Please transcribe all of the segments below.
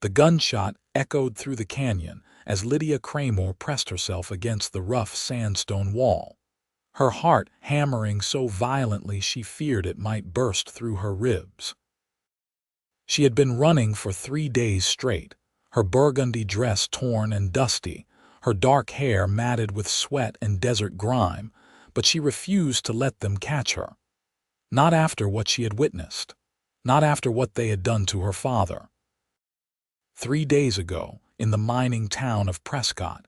The gunshot echoed through the canyon as Lydia Kramer pressed herself against the rough sandstone wall, her heart hammering so violently she feared it might burst through her ribs. She had been running for 3 days straight, her burgundy dress torn and dusty, her dark hair matted with sweat and desert grime, but she refused to let them catch her. Not after what she had witnessed. Not after what they had done to her father. 3 days ago, in the mining town of Prescott,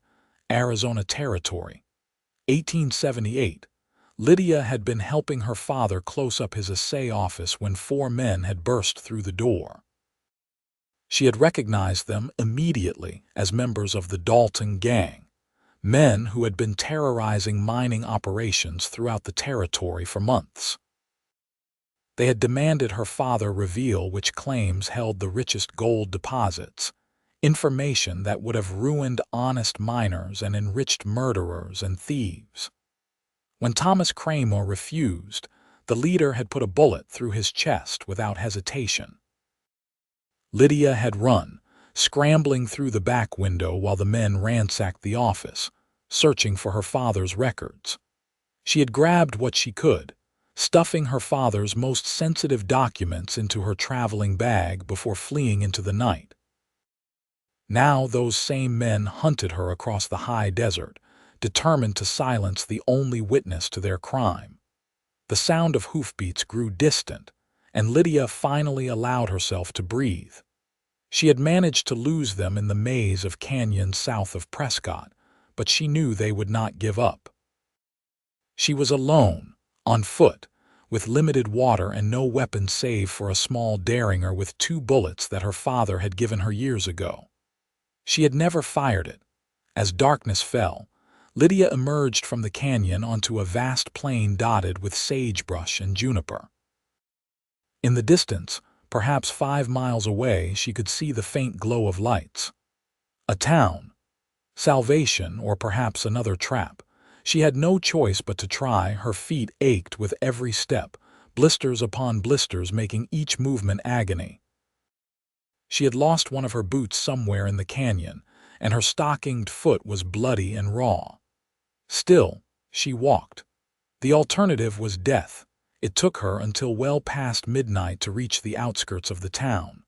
Arizona Territory, 1878, Lydia had been helping her father close up his assay office when 4 men had burst through the door. She had recognized them immediately as members of the Dalton gang, men who had been terrorizing mining operations throughout the territory for months. They had demanded her father reveal which claims held the richest gold deposits, information that would have ruined honest miners and enriched murderers and thieves. When Thomas Kramer refused, the leader had put a bullet through his chest without hesitation. Lydia had run, scrambling through the back window while the men ransacked the office, searching for her father's records. She had grabbed what she could, stuffing her father's most sensitive documents into her traveling bag before fleeing into the night. Now those same men hunted her across the high desert, determined to silence the only witness to their crime. The sound of hoofbeats grew distant, and Lydia finally allowed herself to breathe. She had managed to lose them in the maze of canyons south of Prescott, but she knew they would not give up. She was alone, on foot, with limited water and no weapon save for a small derringer with 2 bullets that her father had given her years ago. She had never fired it. As darkness fell, Lydia emerged from the canyon onto a vast plain dotted with sagebrush and juniper. In the distance, perhaps 5 miles away, she could see the faint glow of lights. A town. Salvation, or perhaps another trap. She had no choice but to try. Her feet ached with every step, blisters upon blisters making each movement agony. She had lost one of her boots somewhere in the canyon, and her stockinged foot was bloody and raw. Still, she walked. The alternative was death. It took her until well past midnight to reach the outskirts of the town.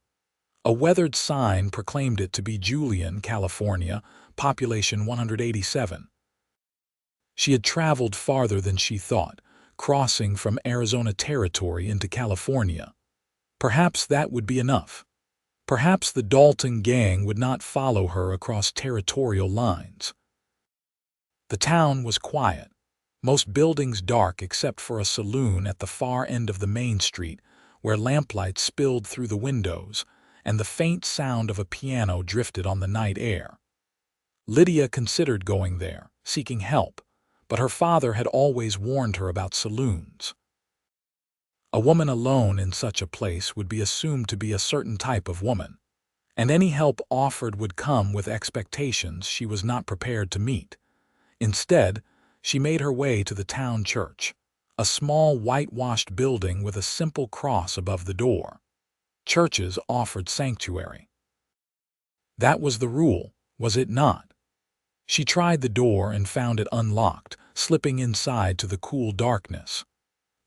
A weathered sign proclaimed it to be Julian, California, population 187. She had traveled farther than she thought, crossing from Arizona Territory into California. Perhaps that would be enough. Perhaps the Dalton gang would not follow her across territorial lines. The town was quiet, most buildings dark except for a saloon at the far end of the main street where lamplight spilled through the windows and the faint sound of a piano drifted on the night air. Lydia considered going there, seeking help, but her father had always warned her about saloons. A woman alone in such a place would be assumed to be a certain type of woman, and any help offered would come with expectations she was not prepared to meet. Instead, she made her way to the town church, a small whitewashed building with a simple cross above the door. Churches offered sanctuary. That was the rule, was it not? She tried the door and found it unlocked, slipping inside to the cool darkness.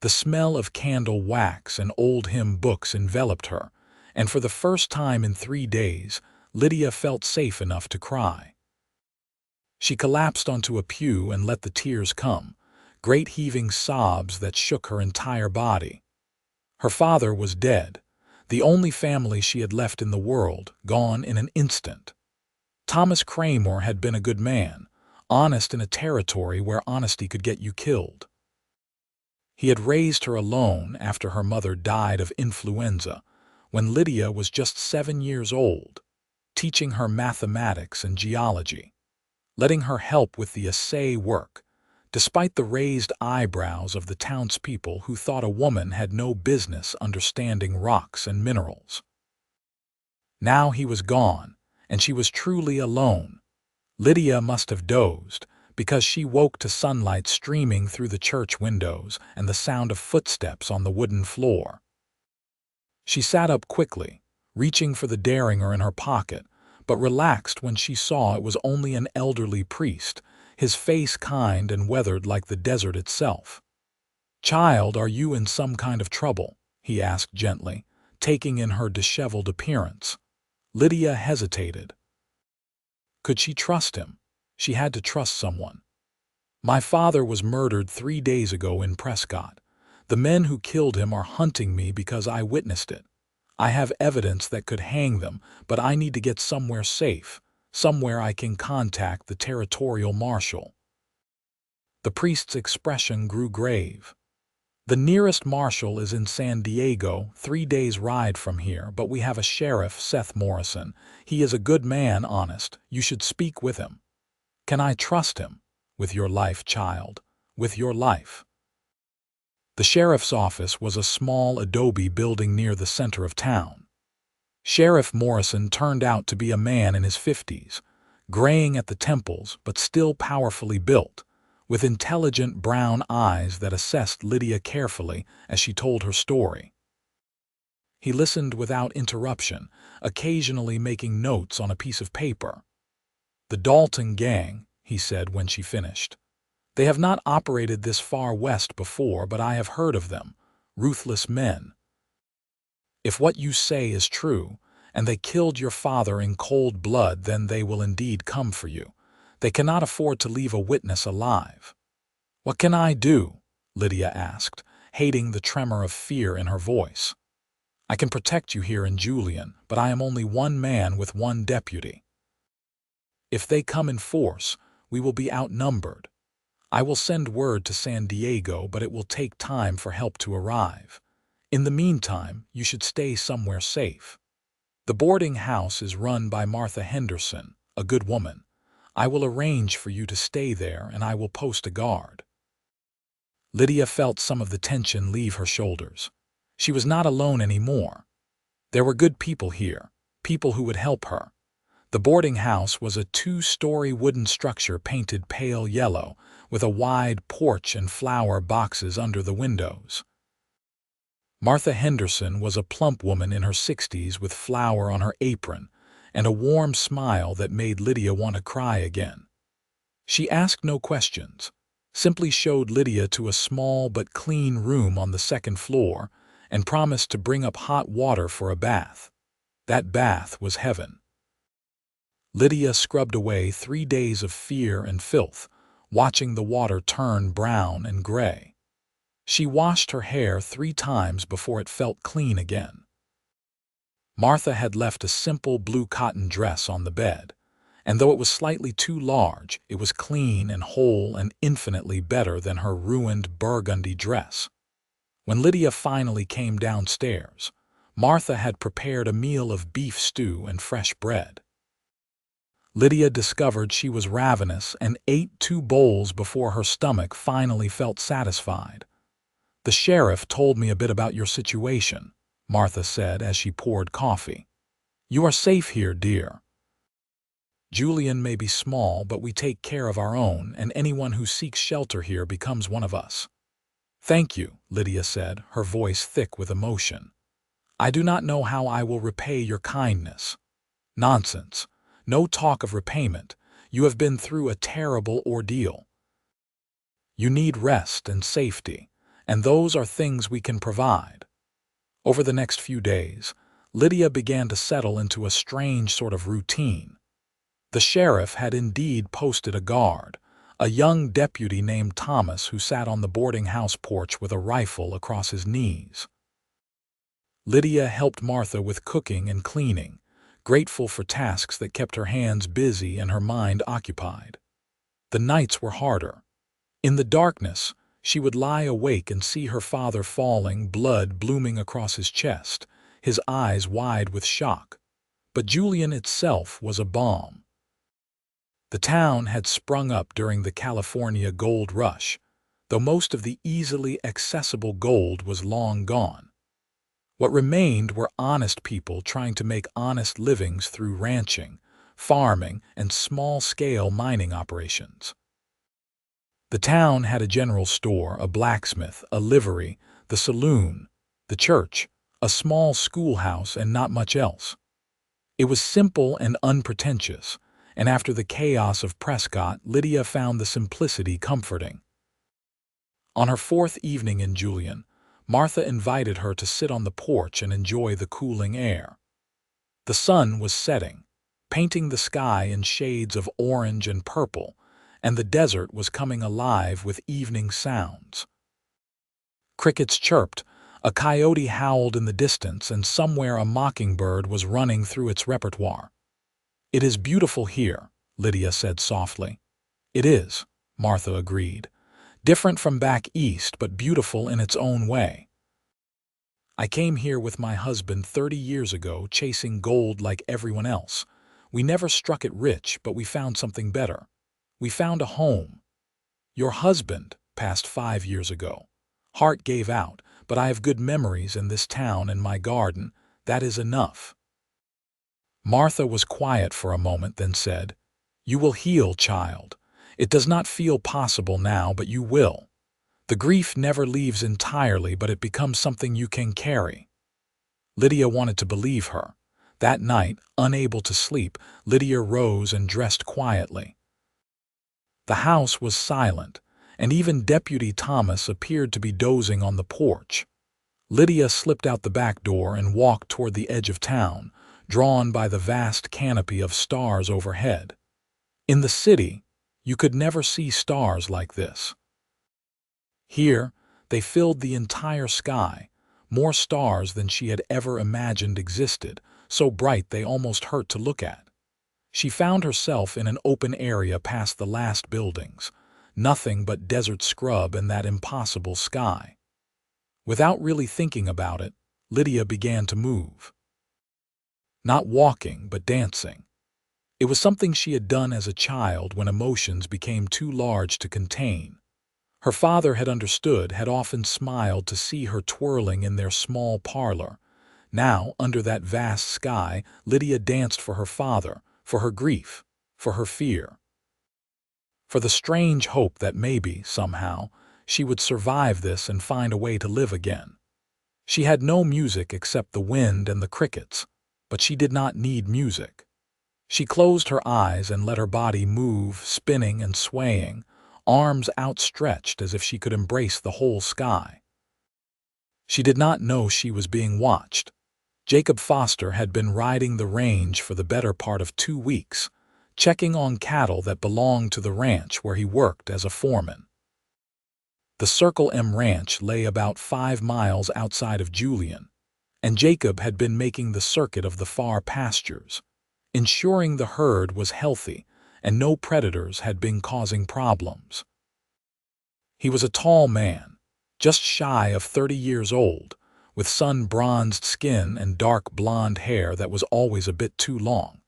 The smell of candle wax and old hymn books enveloped her, and for the first time in 3 days, Lydia felt safe enough to cry. She collapsed onto a pew and let the tears come, great heaving sobs that shook her entire body. Her father was dead, the only family she had left in the world, gone in an instant. Thomas Kramer had been a good man, honest in a territory where honesty could get you killed. He had raised her alone after her mother died of influenza, when Lydia was just 7 years old, teaching her mathematics and geology, letting her help with the assay work, despite the raised eyebrows of the townspeople who thought a woman had no business understanding rocks and minerals. Now he was gone, and she was truly alone. Lydia must have dozed, because she woke to sunlight streaming through the church windows and the sound of footsteps on the wooden floor. She sat up quickly, reaching for the derringer in her pocket, but relaxed when she saw it was only an elderly priest, his face kind and weathered like the desert itself. "Child, are you in some kind of trouble?" he asked gently, taking in her disheveled appearance. Lydia hesitated. Could she trust him? She had to trust someone. "My father was murdered 3 days ago in Prescott. The men who killed him are hunting me because I witnessed it. I have evidence that could hang them, but I need to get somewhere safe, somewhere I can contact the territorial marshal." The priest's expression grew grave. "The nearest marshal is in San Diego, 3 days' ride from here, but we have a sheriff, Seth Morrison. He is a good man, honest. You should speak with him." "Can I trust him?" "With your life, child. With your life." The sheriff's office was a small adobe building near the center of town. Sheriff Morrison turned out to be a man in his 50s, graying at the temples but still powerfully built, with intelligent brown eyes that assessed Lydia carefully as she told her story. He listened without interruption, occasionally making notes on a piece of paper. "The Dalton gang," he said when she finished. "They have not operated this far west before, but I have heard of them. Ruthless men. If what you say is true, and they killed your father in cold blood, then they will indeed come for you. They cannot afford to leave a witness alive." "What can I do?" Lydia asked, hating the tremor of fear in her voice. "I can protect you here in Julian, but I am only one man with one deputy. If they come in force, we will be outnumbered. I will send word to San Diego, but it will take time for help to arrive. In the meantime, you should stay somewhere safe. The boarding house is run by Martha Henderson, a good woman. I will arrange for you to stay there, and I will post a guard." Lydia felt some of the tension leave her shoulders. She was not alone anymore. There were good people here, people who would help her. The boarding house was a 2-story wooden structure painted pale yellow, with a wide porch and flower boxes under the windows. Martha Henderson was a plump woman in her 60s with flour on her apron and a warm smile that made Lydia want to cry again. She asked no questions, simply showed Lydia to a small but clean room on the 2nd floor and promised to bring up hot water for a bath. That bath was heaven. Lydia scrubbed away 3 days of fear and filth, watching the water turn brown and gray. She washed her hair 3 times before it felt clean again. Martha had left a simple blue cotton dress on the bed, and though it was slightly too large, it was clean and whole and infinitely better than her ruined burgundy dress. When Lydia finally came downstairs, Martha had prepared a meal of beef stew and fresh bread. Lydia discovered she was ravenous and ate 2 bowls before her stomach finally felt satisfied. "The sheriff told me a bit about your situation," Martha said as she poured coffee. "You are safe here, dear. Julian may be small, but we take care of our own, and anyone who seeks shelter here becomes one of us." "Thank you," Lydia said, her voice thick with emotion. "I do not know how I will repay your kindness." "Nonsense. No talk of repayment. You have been through a terrible ordeal. You need rest and safety, and those are things we can provide." Over the next few days, Lydia began to settle into a strange sort of routine. The sheriff had indeed posted a guard, a young deputy named Thomas who sat on the boarding house porch with a rifle across his knees. Lydia helped Martha with cooking and cleaning, grateful for tasks that kept her hands busy and her mind occupied. The nights were harder. In the darkness, she would lie awake and see her father falling, blood blooming across his chest, his eyes wide with shock. But Julian itself was a balm. The town had sprung up during the California gold rush, though most of the easily accessible gold was long gone. What remained were honest people trying to make honest livings through ranching, farming, and small-scale mining operations. The town had a general store, a blacksmith, a livery, the saloon, the church, a small schoolhouse and not much else. It was simple and unpretentious, and after the chaos of Prescott, Lydia found the simplicity comforting. On her fourth evening in Julian, Martha invited her to sit on the porch and enjoy the cooling air. The sun was setting, painting the sky in shades of orange and purple, and the desert was coming alive with evening sounds. Crickets chirped, a coyote howled in the distance, and somewhere a mockingbird was running through its repertoire. "It is beautiful here," Lydia said softly. "It is," Martha agreed. "Different from back east, but beautiful in its own way. I came here with my husband 30 years ago, chasing gold like everyone else. We never struck it rich, but we found something better. We found a home. Your husband passed 5 years ago. Heart gave out, but I have good memories in this town and my garden. That is enough." Martha was quiet for a moment, then said, "You will heal, child. It does not feel possible now, but you will. The grief never leaves entirely, but it becomes something you can carry." Lydia wanted to believe her. That night, unable to sleep, Lydia rose and dressed quietly. The house was silent, and even Deputy Thomas appeared to be dozing on the porch. Lydia slipped out the back door and walked toward the edge of town, drawn by the vast canopy of stars overhead. In the city, you could never see stars like this. Here, they filled the entire sky, more stars than she had ever imagined existed, so bright they almost hurt to look at. She found herself in an open area past the last buildings, nothing but desert scrub and that impossible sky. Without really thinking about it, Lydia began to move. Not walking, but dancing. It was something she had done as a child when emotions became too large to contain. Her father had understood, had often smiled to see her twirling in their small parlor. Now, under that vast sky, Lydia danced for her father, for her grief, for her fear, for the strange hope that maybe, somehow, she would survive this and find a way to live again. She had no music except the wind and the crickets, but she did not need music. She closed her eyes and let her body move, spinning and swaying, arms outstretched as if she could embrace the whole sky. She did not know she was being watched. Jacob Foster had been riding the range for the better part of 2 weeks, checking on cattle that belonged to the ranch where he worked as a foreman. The Circle M Ranch lay about 5 miles outside of Julian, and Jacob had been making the circuit of the far pastures, ensuring the herd was healthy and no predators had been causing problems. He was a tall man, just shy of 30 years old, with sun-bronzed skin and dark blonde hair that was always a bit too long.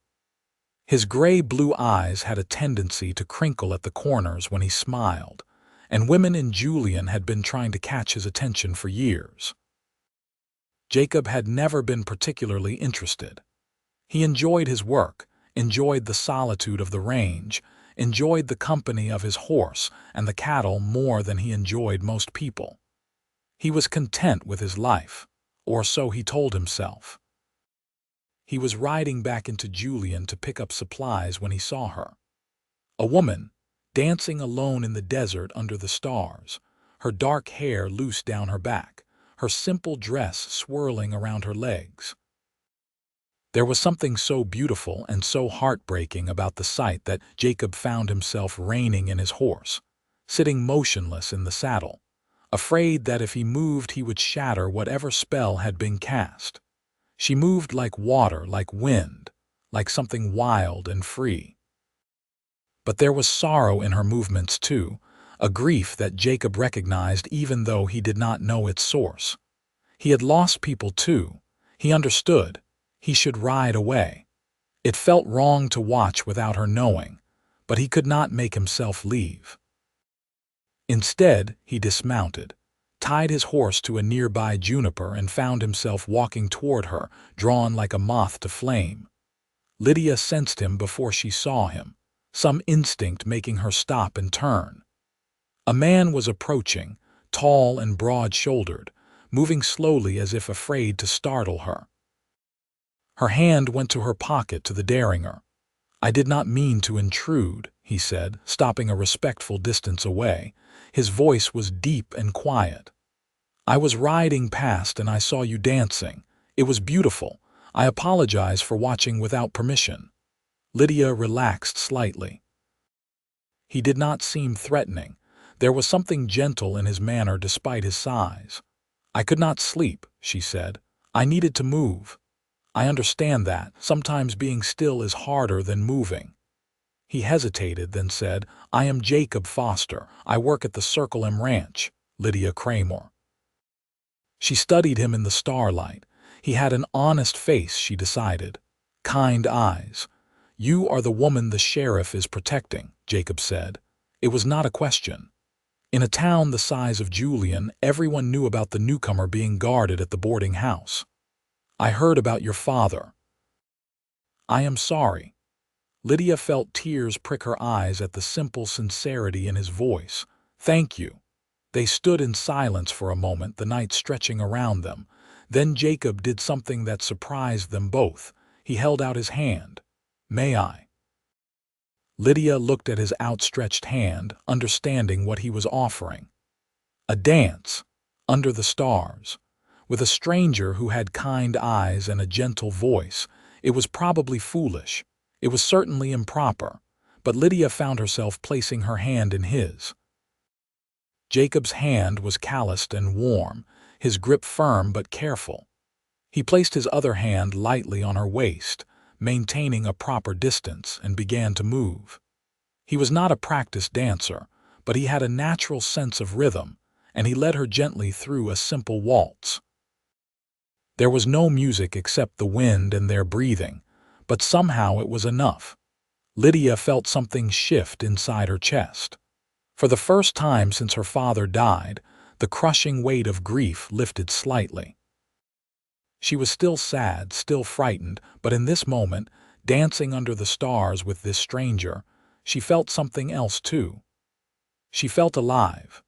His gray-blue eyes had a tendency to crinkle at the corners when he smiled, and women in Julian had been trying to catch his attention for years. Jacob had never been particularly interested. He enjoyed his work, enjoyed the solitude of the range, enjoyed the company of his horse and the cattle more than he enjoyed most people. He was content with his life, or so he told himself. He was riding back into Julian to pick up supplies when he saw her. A woman, dancing alone in the desert under the stars, her dark hair loose down her back, her simple dress swirling around her legs. There was something so beautiful and so heartbreaking about the sight that Jacob found himself reining in his horse, sitting motionless in the saddle, afraid that if he moved he would shatter whatever spell had been cast. She moved like water, like wind, like something wild and free. But there was sorrow in her movements too, a grief that Jacob recognized even though he did not know its source. He had lost people too. He understood. He should ride away. It felt wrong to watch without her knowing, but he could not make himself leave. Instead, he dismounted, tied his horse to a nearby juniper and found himself walking toward her, drawn like a moth to flame. Lydia sensed him before she saw him, some instinct making her stop and turn. A man was approaching, tall and broad-shouldered, moving slowly as if afraid to startle her. Her hand went to her pocket to the derringer. "I did not mean to intrude," he said, stopping a respectful distance away. His voice was deep and quiet. "I was riding past and I saw you dancing. It was beautiful. I apologize for watching without permission." Lydia relaxed slightly. He did not seem threatening. There was something gentle in his manner despite his size. "I could not sleep," she said. "I needed to move. I understand that. Sometimes being still is harder than moving." He hesitated, then said, "I am Jacob Foster. I work at the Circle M Ranch, Lydia Kramer." She studied him in the starlight. He had an honest face, she decided. Kind eyes. "You are the woman the sheriff is protecting," Jacob said. It was not a question. In a town the size of Julian, everyone knew about the newcomer being guarded at the boarding house. "I heard about your father." "I am sorry." Lydia felt tears prick her eyes at the simple sincerity in his voice. "Thank you." They stood in silence for a moment, the night stretching around them. Then Jacob did something that surprised them both. He held out his hand. "May I?" Lydia looked at his outstretched hand, understanding what he was offering. A dance, under the stars, with a stranger who had kind eyes and a gentle voice. It was probably foolish. It was certainly improper. But Lydia found herself placing her hand in his. Jacob's hand was calloused and warm, his grip firm but careful. He placed his other hand lightly on her waist, maintaining a proper distance, and began to move. He was not a practiced dancer, but he had a natural sense of rhythm, and he led her gently through a simple waltz. There was no music except the wind and their breathing, but somehow it was enough. Lydia felt something shift inside her chest. For the first time since her father died, the crushing weight of grief lifted slightly. She was still sad, still frightened, but in this moment, dancing under the stars with this stranger, she felt something else too. She felt alive.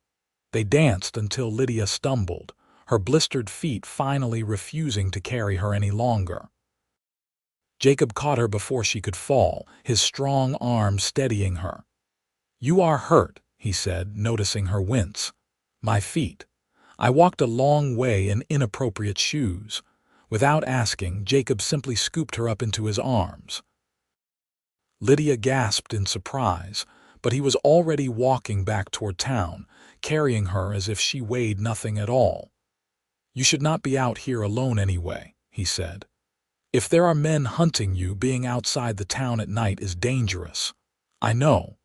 They danced until Lydia stumbled, her blistered feet finally refusing to carry her any longer. Jacob caught her before she could fall, his strong arm steadying her. "You are hurt," he said, noticing her wince. "My feet. I walked a long way in inappropriate shoes." Without asking, Jacob simply scooped her up into his arms. Lydia gasped in surprise, but he was already walking back toward town, carrying her as if she weighed nothing at all. "You should not be out here alone anyway," he said. "If there are men hunting you, being outside the town at night is dangerous." "I know.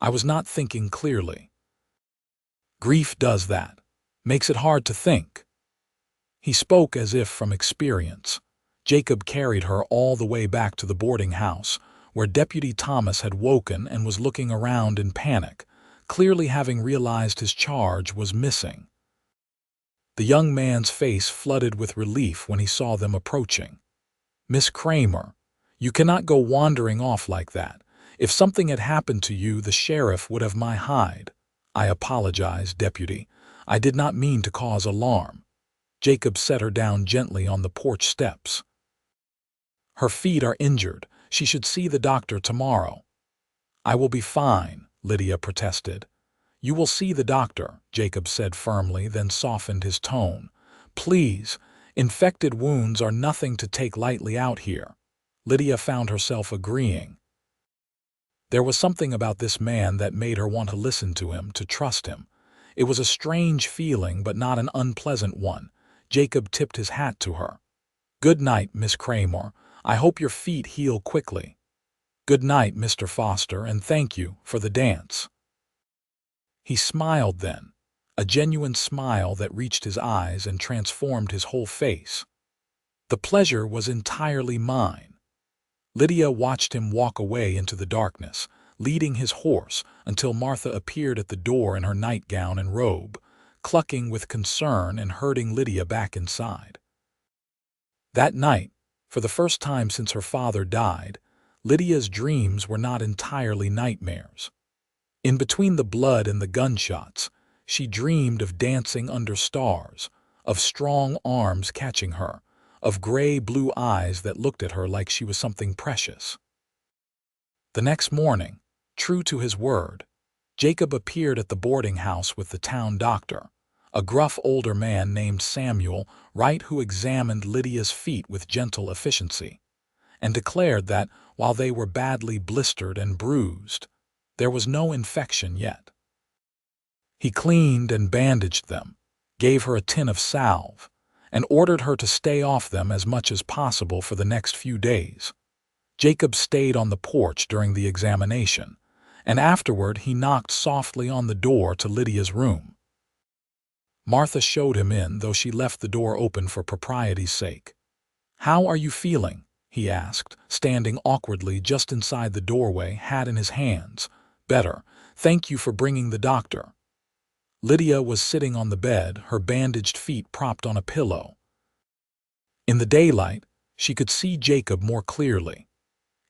I was not thinking clearly." "Grief does that. Makes it hard to think." He spoke as if from experience. Jacob carried her all the way back to the boarding house, where Deputy Thomas had woken and was looking around in panic, clearly having realized his charge was missing. The young man's face flooded with relief when he saw them approaching. "Miss Kramer, you cannot go wandering off like that. If something had happened to you, the sheriff would have my hide." "I apologize, Deputy. I did not mean to cause alarm." Jacob set her down gently on the porch steps. "Her feet are injured. She should see the doctor tomorrow." "I will be fine," Lydia protested. "You will see the doctor," Jacob said firmly, then softened his tone. "Please, infected wounds are nothing to take lightly out here." Lydia found herself agreeing. There was something about this man that made her want to listen to him, to trust him. It was a strange feeling, but not an unpleasant one. Jacob tipped his hat to her. "Good night, Miss Kramer. I hope your feet heal quickly." "Good night, Mr. Foster, and thank you for the dance." He smiled then, a genuine smile that reached his eyes and transformed his whole face. "The pleasure was entirely mine." Lydia watched him walk away into the darkness, leading his horse until Martha appeared at the door in her nightgown and robe, clucking with concern and herding Lydia back inside. That night, for the first time since her father died, Lydia's dreams were not entirely nightmares. In between the blood and the gunshots, she dreamed of dancing under stars, of strong arms catching her, of gray-blue eyes that looked at her like she was something precious. The next morning, true to his word, Jacob appeared at the boarding house with the town doctor, a gruff older man named Samuel Wright, who examined Lydia's feet with gentle efficiency, and declared that, while they were badly blistered and bruised, there was no infection yet. He cleaned and bandaged them, gave her a tin of salve, and ordered her to stay off them as much as possible for the next few days. Jacob stayed on the porch during the examination, and afterward he knocked softly on the door to Lydia's room. Martha showed him in, though she left the door open for propriety's sake. "How are you feeling?" he asked, standing awkwardly just inside the doorway, hat in his hands. "Better. Thank you for bringing the doctor." Lydia was sitting on the bed, her bandaged feet propped on a pillow. In the daylight, she could see Jacob more clearly.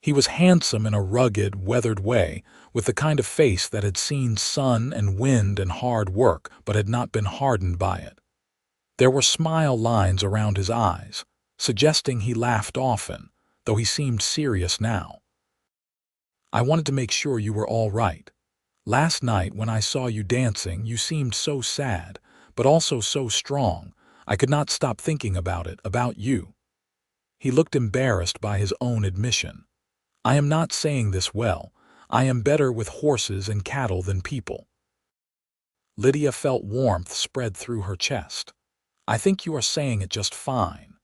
He was handsome in a rugged, weathered way, with the kind of face that had seen sun and wind and hard work but had not been hardened by it. There were smile lines around his eyes, suggesting he laughed often, though he seemed serious now. "I wanted to make sure you were all right. Last night when I saw you dancing, you seemed so sad, but also so strong. I could not stop thinking about it, about you." He looked embarrassed by his own admission. "I am not saying this well. I am better with horses and cattle than people." Lydia felt warmth spread through her chest. "I think you are saying it just fine.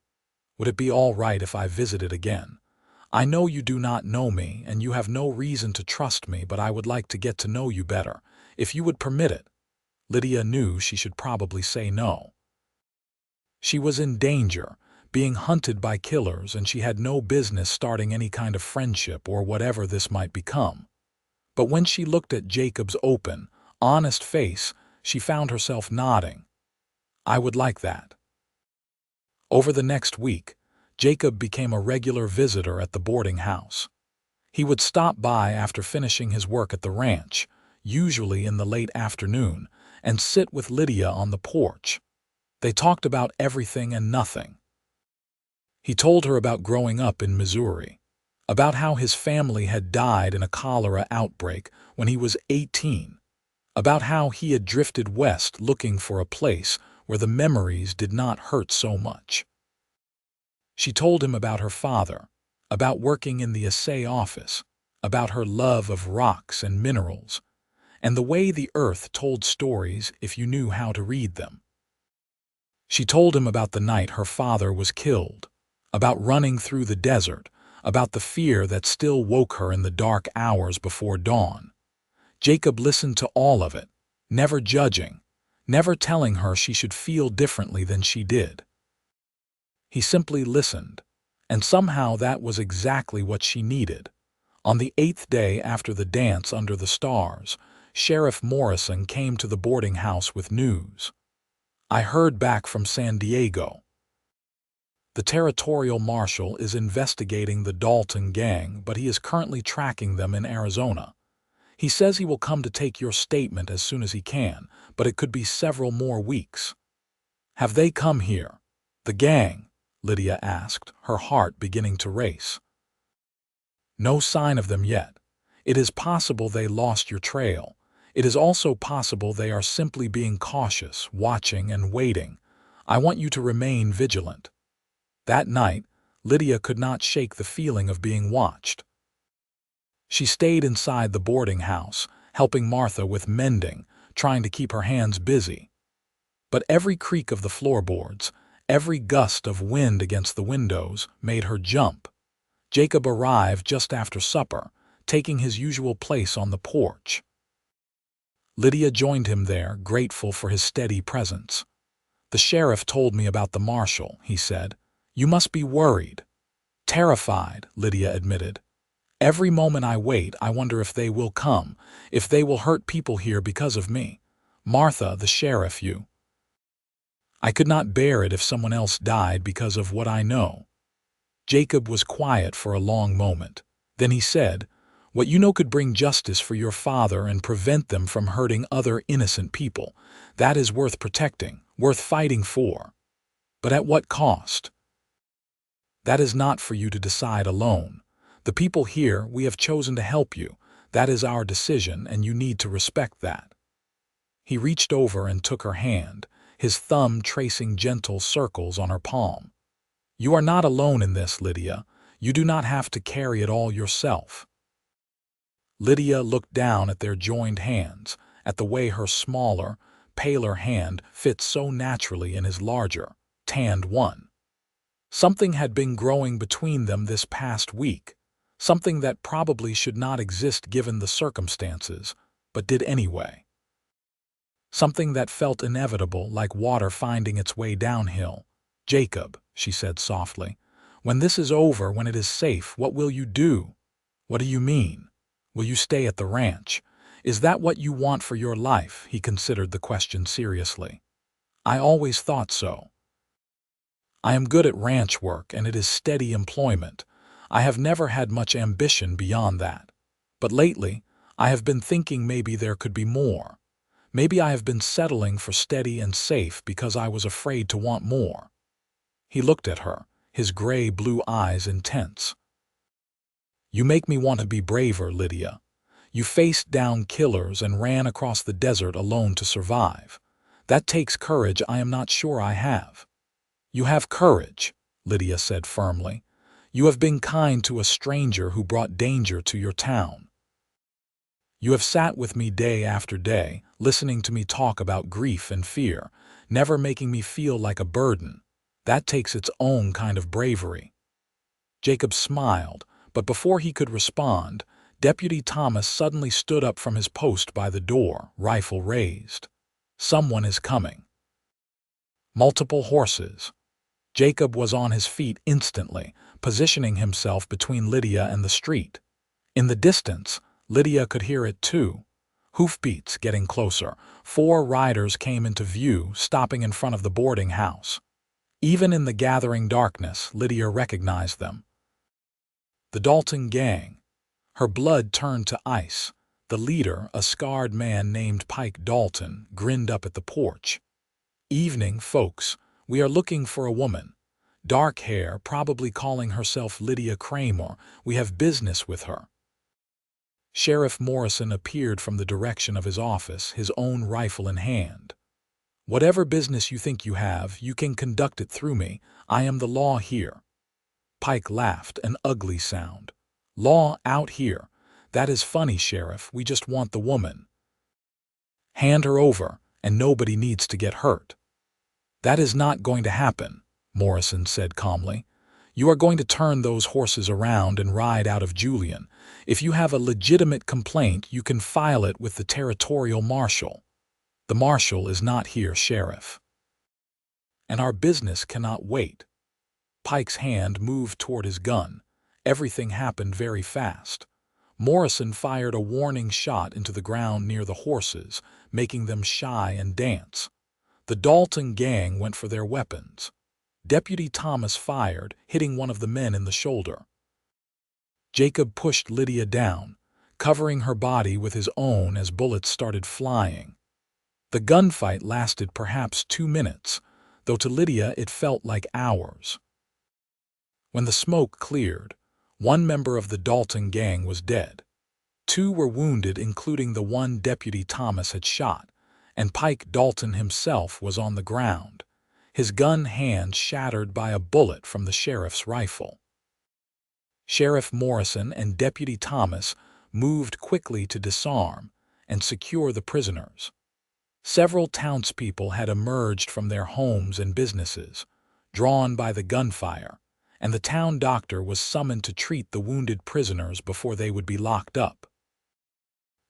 Would it be all right if I visited again? I know you do not know me, and you have no reason to trust me, but I would like to get to know you better, if you would permit it." Lydia knew she should probably say no. She was in danger, being hunted by killers, and she had no business starting any kind of friendship or whatever this might become. But when she looked at Jacob's open, honest face, she found herself nodding. "I would like that." Over the next week, Jacob became a regular visitor at the boarding house. He would stop by after finishing his work at the ranch, usually in the late afternoon, and sit with Lydia on the porch. They talked about everything and nothing. He told her about growing up in Missouri, about how his family had died in a cholera outbreak when he was 18, about how he had drifted west looking for a place where the memories did not hurt so much. She told him about her father, about working in the assay office, about her love of rocks and minerals, and the way the earth told stories if you knew how to read them. She told him about the night her father was killed, about running through the desert, about the fear that still woke her in the dark hours before dawn. Jacob listened to all of it, never judging, never telling her she should feel differently than she did. He simply listened, and somehow that was exactly what she needed. On the 8th day after the dance under the stars, Sheriff Morrison came to the boarding house with news. "I heard back from San Diego. The territorial marshal is investigating the Dalton gang, but he is currently tracking them in Arizona. He says he will come to take your statement as soon as he can, but it could be several more weeks." "Have they come here? The gang?" Lydia asked, her heart beginning to race. "No sign of them yet. It is possible they lost your trail. It is also possible they are simply being cautious, watching and waiting. I want you to remain vigilant." That night, Lydia could not shake the feeling of being watched. She stayed inside the boarding house, helping Martha with mending, trying to keep her hands busy. But every creak of the floorboards, every gust of wind against the windows, made her jump. Jacob arrived just after supper, taking his usual place on the porch. Lydia joined him there, grateful for his steady presence. "The sheriff told me about the marshal," he said. "You must be worried." "Terrified," Lydia admitted. "Every moment I wait, I wonder if they will come, if they will hurt people here because of me. Martha, the sheriff, you. I could not bear it if someone else died because of what I know." Jacob was quiet for a long moment. Then he said, "What you know could bring justice for your father and prevent them from hurting other innocent people. That is worth protecting, worth fighting for." But at what cost? That is not for you to decide alone. The people here, we have chosen to help you. That is our decision, and you need to respect that. He reached over and took her hand, his thumb tracing gentle circles on her palm. You are not alone in this, Lydia. You do not have to carry it all yourself. Lydia looked down at their joined hands, at the way her smaller, paler hand fit so naturally in his larger, tanned one. Something had been growing between them this past week, something that probably should not exist given the circumstances, but did anyway. Something that felt inevitable, like water finding its way downhill. Jacob, she said softly, when this is over, when it is safe, what will you do? What do you mean? Will you stay at the ranch? Is that what you want for your life? He considered the question seriously. I always thought so. I am good at ranch work, and it is steady employment. I have never had much ambition beyond that. But lately, I have been thinking maybe there could be more. Maybe I have been settling for steady and safe because I was afraid to want more. He looked at her, his gray-blue eyes intense. You make me want to be braver, Lydia. You faced down killers and ran across the desert alone to survive. That takes courage I am not sure I have. You have courage, Lydia said firmly. You have been kind to a stranger who brought danger to your town. You have sat with me day after day, listening to me talk about grief and fear, never making me feel like a burden. That takes its own kind of bravery. Jacob smiled, but before he could respond, Deputy Thomas suddenly stood up from his post by the door, rifle raised. Someone is coming. Multiple horses. Jacob was on his feet instantly, positioning himself between Lydia and the street. In the distance, Lydia could hear it too. Hoofbeats getting closer. 4 riders came into view, stopping in front of the boarding house. Even in the gathering darkness, Lydia recognized them. The Dalton gang. Her blood turned to ice. The leader, a scarred man named Pike Dalton, grinned up at the porch. Evening, folks. We are looking for a woman. Dark hair, probably calling herself Lydia Kramer. We have business with her. Sheriff Morrison appeared from the direction of his office, his own rifle in hand. Whatever business you think you have, you can conduct it through me. I am the law here. Pike laughed, an ugly sound. Law out here? That is funny, Sheriff. We just want the woman. Hand her over, and nobody needs to get hurt. That is not going to happen, Morrison said calmly. You are going to turn those horses around and ride out of Julian. If you have a legitimate complaint, you can file it with the territorial marshal. The marshal is not here, Sheriff. And our business cannot wait. Pike's hand moved toward his gun. Everything happened very fast. Morrison fired a warning shot into the ground near the horses, making them shy and dance. The Dalton gang went for their weapons. Deputy Thomas fired, hitting one of the men in the shoulder. Jacob pushed Lydia down, covering her body with his own as bullets started flying. The gunfight lasted perhaps 2 minutes, though to Lydia it felt like hours. When the smoke cleared, 1 member of the Dalton gang was dead. 2 were wounded, including the one Deputy Thomas had shot, and Pike Dalton himself was on the ground, his gun hand shattered by a bullet from the sheriff's rifle. Sheriff Morrison and Deputy Thomas moved quickly to disarm and secure the prisoners. Several townspeople had emerged from their homes and businesses, drawn by the gunfire, and the town doctor was summoned to treat the wounded prisoners before they would be locked up.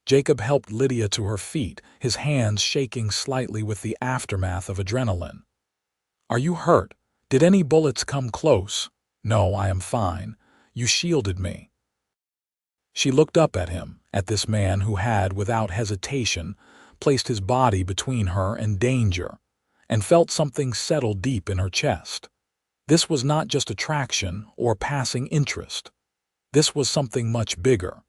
Jacob helped Lydia to her feet, his hands shaking slightly with the aftermath of adrenaline. Are you hurt? Did any bullets come close? No, I am fine. You shielded me. She looked up at him, at this man who had, without hesitation, placed his body between her and danger, and felt something settle deep in her chest. This was not just attraction or passing interest. This was something much bigger.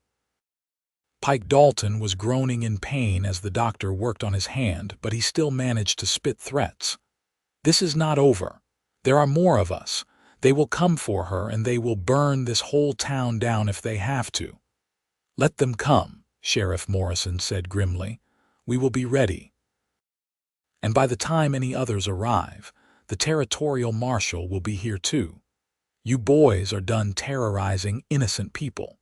Pike Dalton was groaning in pain as the doctor worked on his hand, but he still managed to spit threats. This is not over. There are more of us. They will come for her, and they will burn this whole town down if they have to." "Let them come," Sheriff Morrison said grimly. "We will be ready. And by the time any others arrive, the territorial marshal will be here too. You boys are done terrorizing innocent people."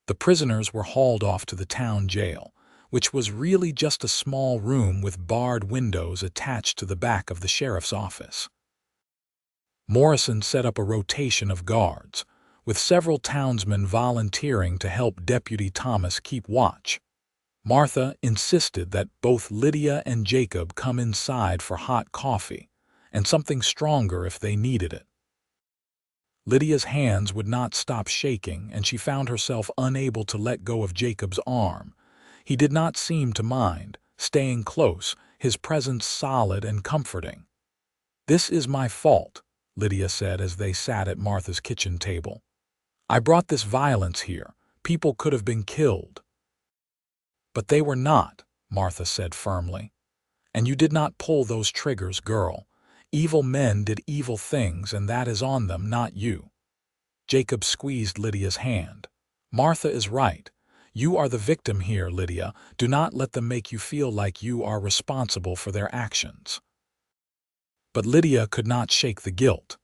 The prisoners were hauled off to the town jail, which was really just a small room with barred windows attached to the back of the sheriff's office. Morrison set up a rotation of guards, with several townsmen volunteering to help Deputy Thomas keep watch. Martha insisted that both Lydia and Jacob come inside for hot coffee, and something stronger if they needed it. Lydia's hands would not stop shaking, and she found herself unable to let go of Jacob's arm. He did not seem to mind, staying close, his presence solid and comforting. "This is my fault," Lydia said as they sat at Martha's kitchen table. "I brought this violence here. People could have been killed." "But they were not," Martha said firmly. "And you did not pull those triggers, girl. Evil men did evil things, and that is on them, not you." Jacob squeezed Lydia's hand. "Martha is right. You are the victim here, Lydia. Do not let them make you feel like you are responsible for their actions." But Lydia could not shake the guilt.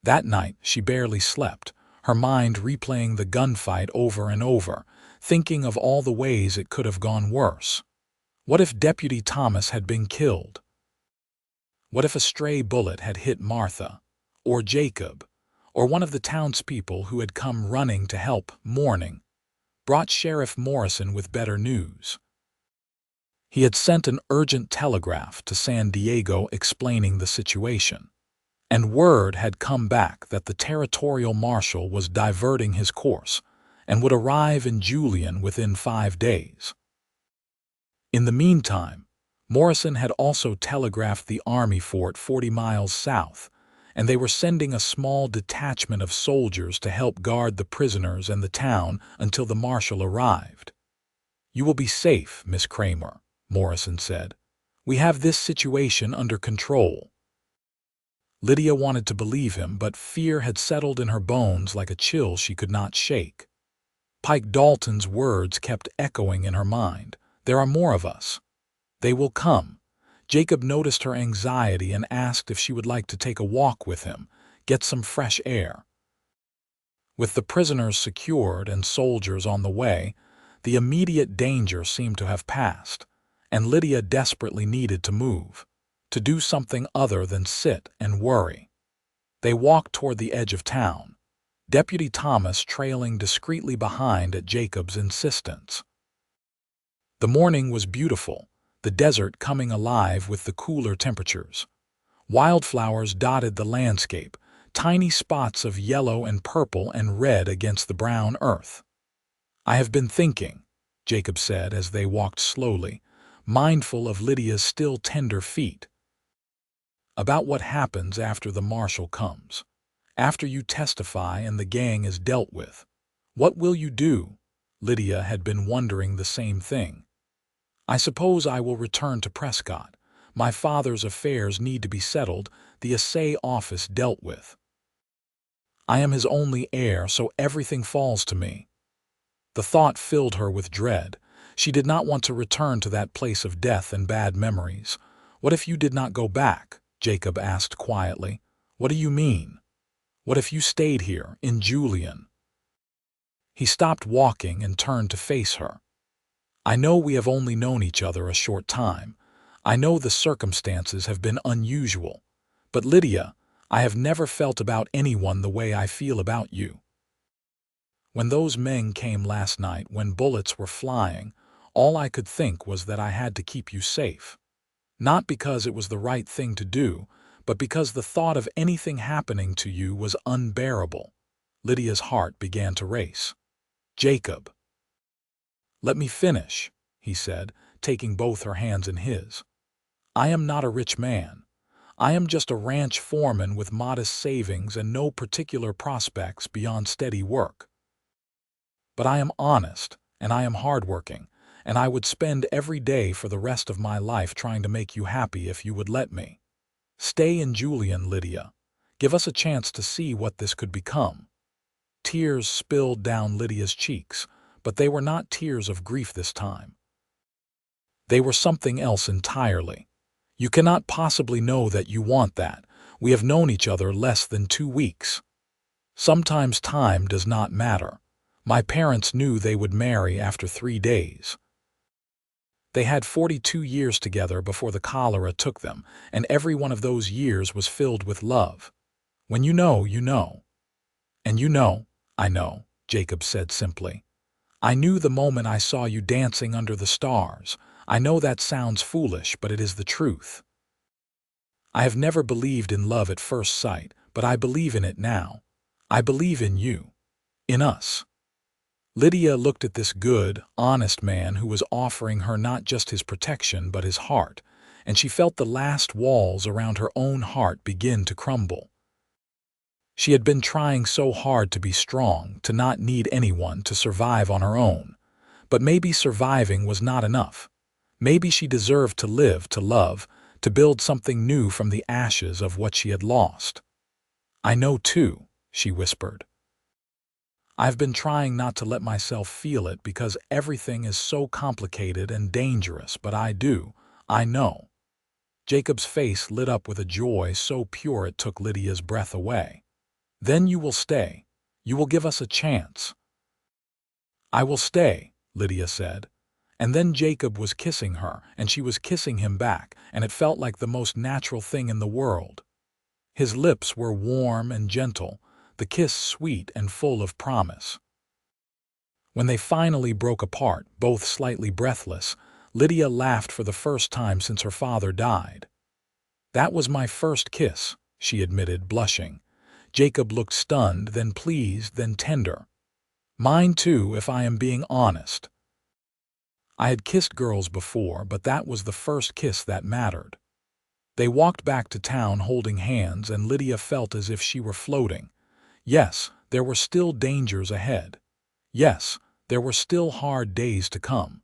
That night she barely slept, her mind replaying the gunfight over and over, thinking of all the ways it could have gone worse. What if Deputy Thomas had been killed? What if a stray bullet had hit Martha, or Jacob, or one of the townspeople who had come running to help, mourning, brought Sheriff Morrison with better news? He had sent an urgent telegraph to San Diego explaining the situation, and word had come back that the territorial marshal was diverting his course and would arrive in Julian within 5 days. In the meantime, Morrison had also telegraphed the army fort 40 miles south, and they were sending a small detachment of soldiers to help guard the prisoners and the town until the marshal arrived. "You will be safe, Miss Kramer," Morrison said. "We have this situation under control." Lydia wanted to believe him, but fear had settled in her bones like a chill she could not shake. Pike Dalton's words kept echoing in her mind. "There are more of us. They will come." Jacob noticed her anxiety and asked if she would like to take a walk with him, get some fresh air. With the prisoners secured and soldiers on the way, the immediate danger seemed to have passed, and Lydia desperately needed to move, to do something other than sit and worry. They walked toward the edge of town, Deputy Thomas trailing discreetly behind at Jacob's insistence. The morning was beautiful, the desert coming alive with the cooler temperatures. Wildflowers dotted the landscape, tiny spots of yellow and purple and red against the brown earth. "I have been thinking," Jacob said as they walked slowly, mindful of Lydia's still tender feet, "about what happens after the marshal comes. After you testify and the gang is dealt with. What will you do?" Lydia had been wondering the same thing. "I suppose I will return to Prescott. My father's affairs need to be settled, the assay office dealt with. I am his only heir, so everything falls to me." The thought filled her with dread. She did not want to return to that place of death and bad memories. "What if you did not go back?" Jacob asked quietly. "What do you mean? What if you stayed here, in Julian?" He stopped walking and turned to face her. "I know we have only known each other a short time. I know the circumstances have been unusual. But Lydia, I have never felt about anyone the way I feel about you. When those men came last night, when bullets were flying, all I could think was that I had to keep you safe. Not because it was the right thing to do, but because the thought of anything happening to you was unbearable." Lydia's heart began to race. "Jacob." "Let me finish," he said, taking both her hands in his. "I am not a rich man. I am just a ranch foreman with modest savings and no particular prospects beyond steady work. But I am honest, and I am hardworking, and I would spend every day for the rest of my life trying to make you happy if you would let me. Stay in Julian, Lydia. Give us a chance to see what this could become." Tears spilled down Lydia's cheeks, but they were not tears of grief this time. They were something else entirely. "You cannot possibly know that you want that. We have known each other less than 2 weeks. Sometimes time does not matter. My parents knew they would marry after 3 days. They had 42 years together before the cholera took them, and every one of those years was filled with love. When you know, you know." "And you know, I know," Jacob said simply. "I knew the moment I saw you dancing under the stars. I know that sounds foolish, but it is the truth. I have never believed in love at first sight, but I believe in it now. I believe in you. In us." Lydia looked at this good, honest man who was offering her not just his protection but his heart, and she felt the last walls around her own heart begin to crumble. She had been trying so hard to be strong, to not need anyone, to survive on her own. But maybe surviving was not enough. Maybe she deserved to live, to love, to build something new from the ashes of what she had lost. "I know too," she whispered. "I've been trying not to let myself feel it because everything is so complicated and dangerous, but I know." Jacob's face lit up with a joy so pure it took Lydia's breath away. "Then you will stay. You will give us a chance." "I will stay," Lydia said. And then Jacob was kissing her, and she was kissing him back, and it felt like the most natural thing in the world. His lips were warm and gentle, the kiss sweet and full of promise. When they finally broke apart, both slightly breathless, Lydia laughed for the first time since her father died. "That was my first kiss," she admitted, blushing. Jacob looked stunned, then pleased, then tender. "Mine too, if I am being honest. I had kissed girls before, but that was the first kiss that mattered." They walked back to town holding hands, and Lydia felt as if she were floating. Yes, there were still dangers ahead. Yes, there were still hard days to come.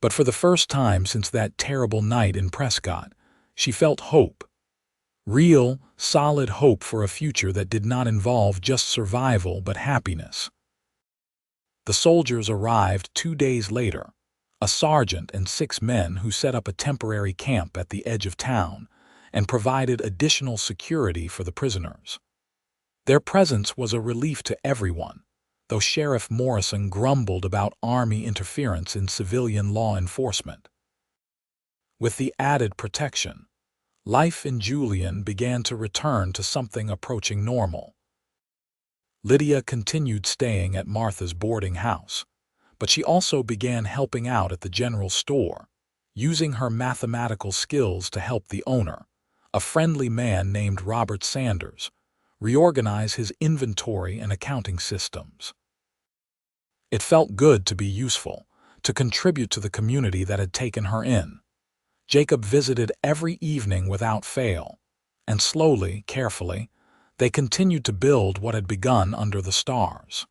But for the first time since that terrible night in Prescott, she felt hope. Real, solid hope for a future that did not involve just survival but happiness. The soldiers arrived 2 days later, a sergeant and 6 men who set up a temporary camp at the edge of town and provided additional security for the prisoners. Their presence was a relief to everyone, though Sheriff Morrison grumbled about Army interference in civilian law enforcement. With the added protection, life in Julian began to return to something approaching normal. Lydia continued staying at Martha's boarding house, but she also began helping out at the general store, using her mathematical skills to help the owner, a friendly man named Robert Sanders, reorganize his inventory and accounting systems. It felt good to be useful, to contribute to the community that had taken her in. Jacob visited every evening without fail, and slowly, carefully, they continued to build what had begun under the stars.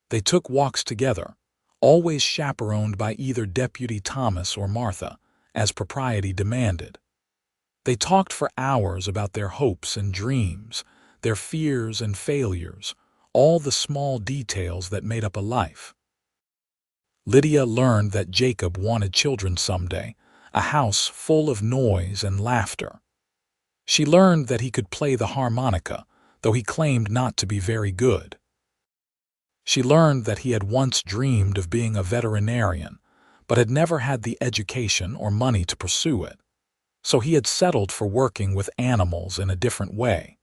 They took walks together, always chaperoned by either Deputy Thomas or Martha, as propriety demanded. They talked for hours about their hopes and dreams, their fears and failures, all the small details that made up a life. Lydia learned that Jacob wanted children someday, a house full of noise and laughter. She learned that he could play the harmonica, though he claimed not to be very good. She learned that he had once dreamed of being a veterinarian, but had never had the education or money to pursue it. So he had settled for working with animals in a different way.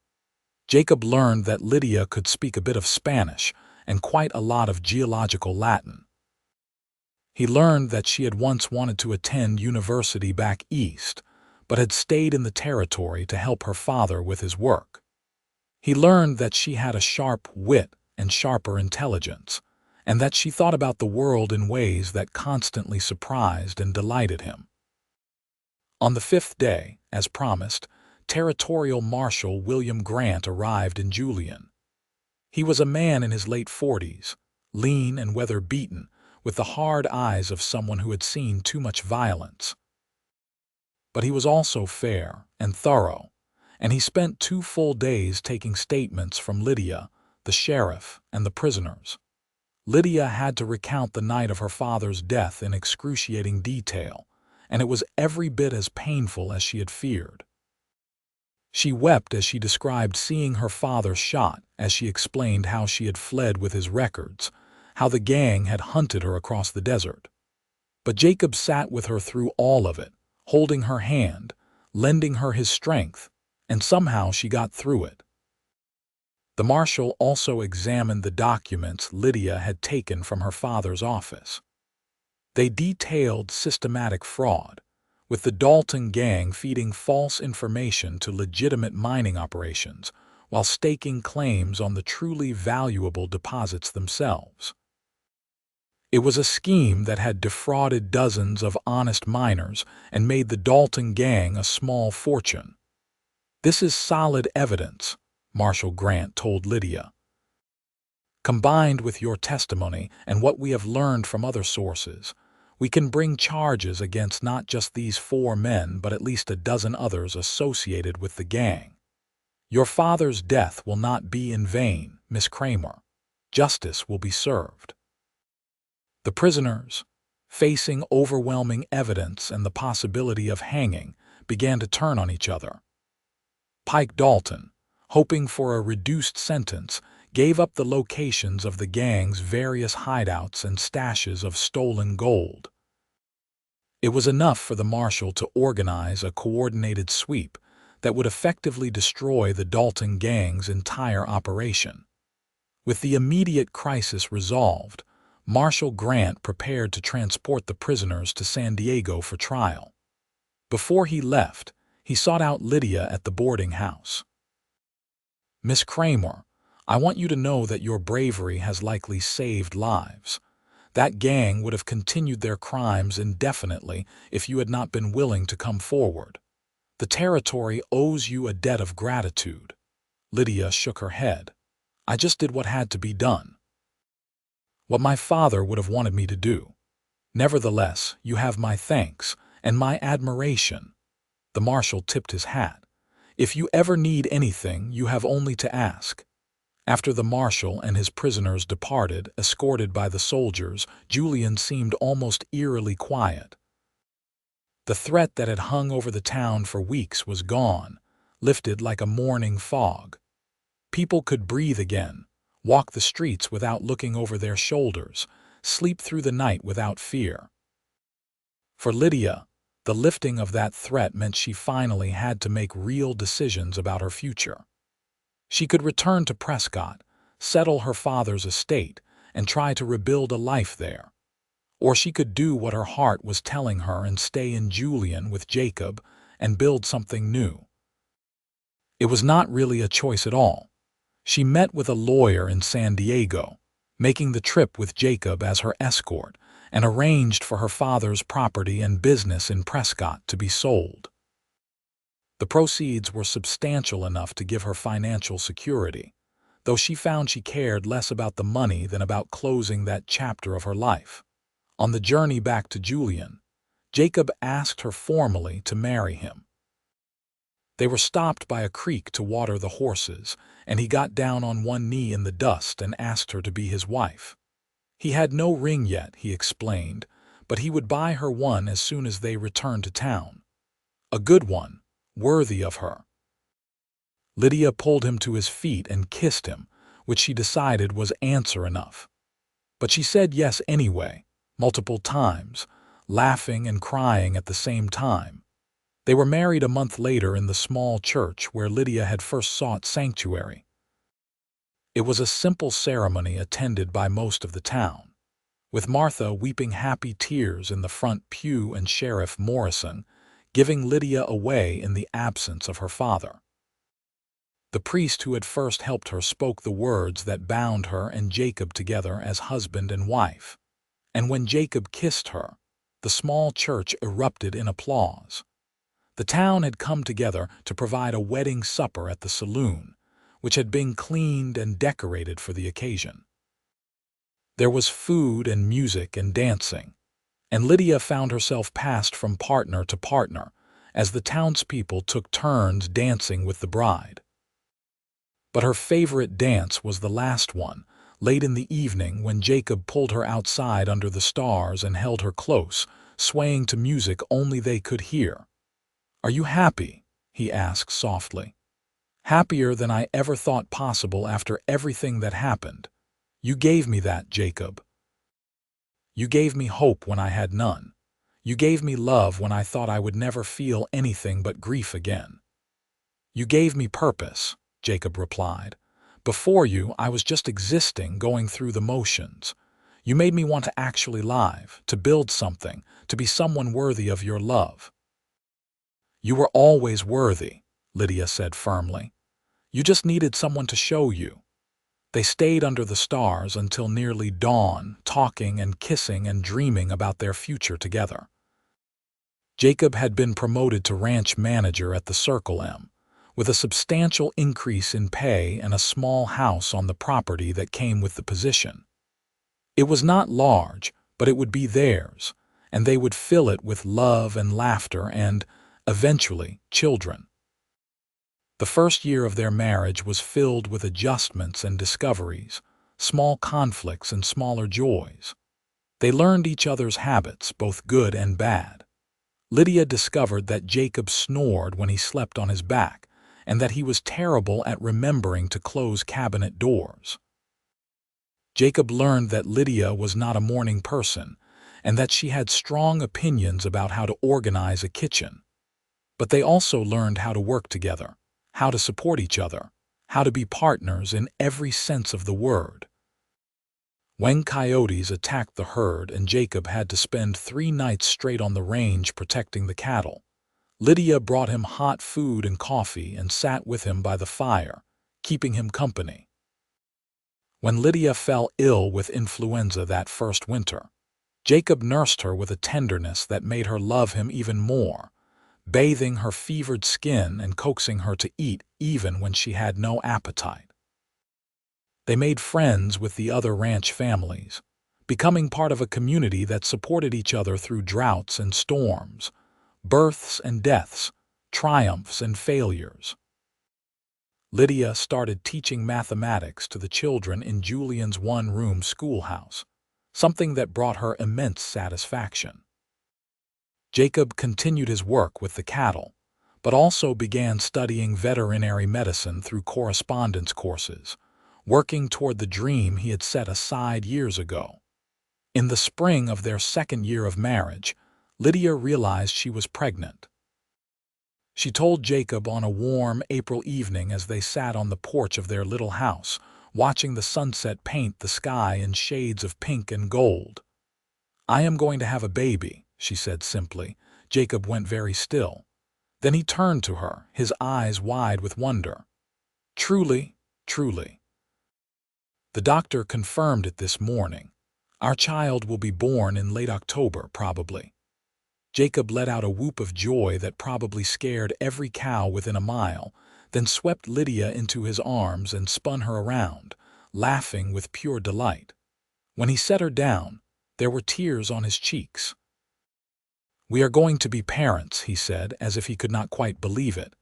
Jacob learned that Lydia could speak a bit of Spanish and quite a lot of geological Latin. He learned that she had once wanted to attend university back east, but had stayed in the territory to help her father with his work. He learned that she had a sharp wit and sharper intelligence, and that she thought about the world in ways that constantly surprised and delighted him. On the 5th day, as promised, Territorial Marshal William Grant arrived in Julian. He was a man in his late 40s, lean and weather-beaten, with the hard eyes of someone who had seen too much violence. But he was also fair and thorough, and he spent 2 full days taking statements from Lydia, the sheriff, and the prisoners. Lydia had to recount the night of her father's death in excruciating detail, and it was every bit as painful as she had feared. She wept as she described seeing her father shot, as she explained how she had fled with his records, how the gang had hunted her across the desert. But Jacob sat with her through all of it, holding her hand, lending her his strength, and somehow she got through it. The marshal also examined the documents Lydia had taken from her father's office. They detailed systematic fraud, with the Dalton gang feeding false information to legitimate mining operations while staking claims on the truly valuable deposits themselves. It was a scheme that had defrauded dozens of honest miners and made the Dalton gang a small fortune. "This is solid evidence," Marshal Grant told Lydia. "Combined with your testimony and what we have learned from other sources, we can bring charges against not just these 4 men but at least a dozen others associated with the gang. Your father's death will not be in vain, Miss Kramer. Justice will be served." The prisoners, facing overwhelming evidence and the possibility of hanging, began to turn on each other. Pike Dalton, hoping for a reduced sentence, gave up the locations of the gang's various hideouts and stashes of stolen gold. It was enough for the marshal to organize a coordinated sweep that would effectively destroy the Dalton gang's entire operation. With the immediate crisis resolved, Marshal Grant prepared to transport the prisoners to San Diego for trial. Before he left, he sought out Lydia at the boarding house. "Miss Kramer, I want you to know that your bravery has likely saved lives. That gang would have continued their crimes indefinitely if you had not been willing to come forward. The territory owes you a debt of gratitude." Lydia shook her head. "I just did what had to be done. What my father would have wanted me to do. Nevertheless, you have my thanks and my admiration." The marshal tipped his hat. "If you ever need anything, you have only to ask." After the marshal and his prisoners departed, escorted by the soldiers, Julian seemed almost eerily quiet. The threat that had hung over the town for weeks was gone, lifted like a morning fog. People could breathe again, walk the streets without looking over their shoulders, sleep through the night without fear. For Lydia, the lifting of that threat meant she finally had to make real decisions about her future. She could return to Prescott, settle her father's estate, and try to rebuild a life there. Or she could do what her heart was telling her and stay in Julian with Jacob and build something new. It was not really a choice at all. She met with a lawyer in San Diego, making the trip with Jacob as her escort, and arranged for her father's property and business in Prescott to be sold. The proceeds were substantial enough to give her financial security, though she found she cared less about the money than about closing that chapter of her life. On the journey back to Julian, Jacob asked her formally to marry him. They were stopped by a creek to water the horses, and he got down on one knee in the dust and asked her to be his wife. He had no ring yet, he explained, but he would buy her one as soon as they returned to town. A good one, worthy of her. Lydia pulled him to his feet and kissed him, which she decided was answer enough. But she said yes anyway, multiple times, laughing and crying at the same time. They were married a month later in the small church where Lydia had first sought sanctuary. It was a simple ceremony attended by most of the town, with Martha weeping happy tears in the front pew and Sheriff Morrison giving Lydia away in the absence of her father. The priest who had first helped her spoke the words that bound her and Jacob together as husband and wife, and when Jacob kissed her, the small church erupted in applause. The town had come together to provide a wedding supper at the saloon, which had been cleaned and decorated for the occasion. There was food and music and dancing, and Lydia found herself passed from partner to partner as the townspeople took turns dancing with the bride. But her favorite dance was the last one, late in the evening when Jacob pulled her outside under the stars and held her close, swaying to music only they could hear. "Are you happy?" he asked softly. "Happier than I ever thought possible after everything that happened. You gave me that, Jacob. You gave me hope when I had none. You gave me love when I thought I would never feel anything but grief again." "You gave me purpose," Jacob replied. "Before you, I was just existing, going through the motions. You made me want to actually live, to build something, to be someone worthy of your love." "You were always worthy," Lydia said firmly. "You just needed someone to show you." They stayed under the stars until nearly dawn, talking and kissing and dreaming about their future together. Jacob had been promoted to ranch manager at the Circle M, with a substantial increase in pay and a small house on the property that came with the position. It was not large, but it would be theirs, and they would fill it with love and laughter and, eventually, children. The first year of their marriage was filled with adjustments and discoveries, small conflicts and smaller joys. They learned each other's habits, both good and bad. Lydia discovered that Jacob snored when he slept on his back, and that he was terrible at remembering to close cabinet doors. Jacob learned that Lydia was not a morning person, and that she had strong opinions about how to organize a kitchen. But they also learned how to work together, how to support each other, how to be partners in every sense of the word. When coyotes attacked the herd and Jacob had to spend 3 nights straight on the range protecting the cattle, Lydia brought him hot food and coffee and sat with him by the fire, keeping him company. When Lydia fell ill with influenza that first winter, Jacob nursed her with a tenderness that made her love him even more, bathing her fevered skin and coaxing her to eat even when she had no appetite. They made friends with the other ranch families, becoming part of a community that supported each other through droughts and storms, births and deaths, triumphs and failures. Lydia started teaching mathematics to the children in Julian's one-room schoolhouse, something that brought her immense satisfaction. Jacob continued his work with the cattle, but also began studying veterinary medicine through correspondence courses, working toward the dream he had set aside years ago. In the spring of their second year of marriage, Lydia realized she was pregnant. She told Jacob on a warm April evening as they sat on the porch of their little house, watching the sunset paint the sky in shades of pink and gold. "I am going to have a baby," she said simply. Jacob went very still. Then he turned to her, his eyes wide with wonder. "Truly, truly." "The doctor confirmed it this morning. Our child will be born in late October, probably." Jacob let out a whoop of joy that probably scared every cow within a mile, then swept Lydia into his arms and spun her around, laughing with pure delight. When he set her down, there were tears on his cheeks. "We are going to be parents," he said, as if he could not quite believe it.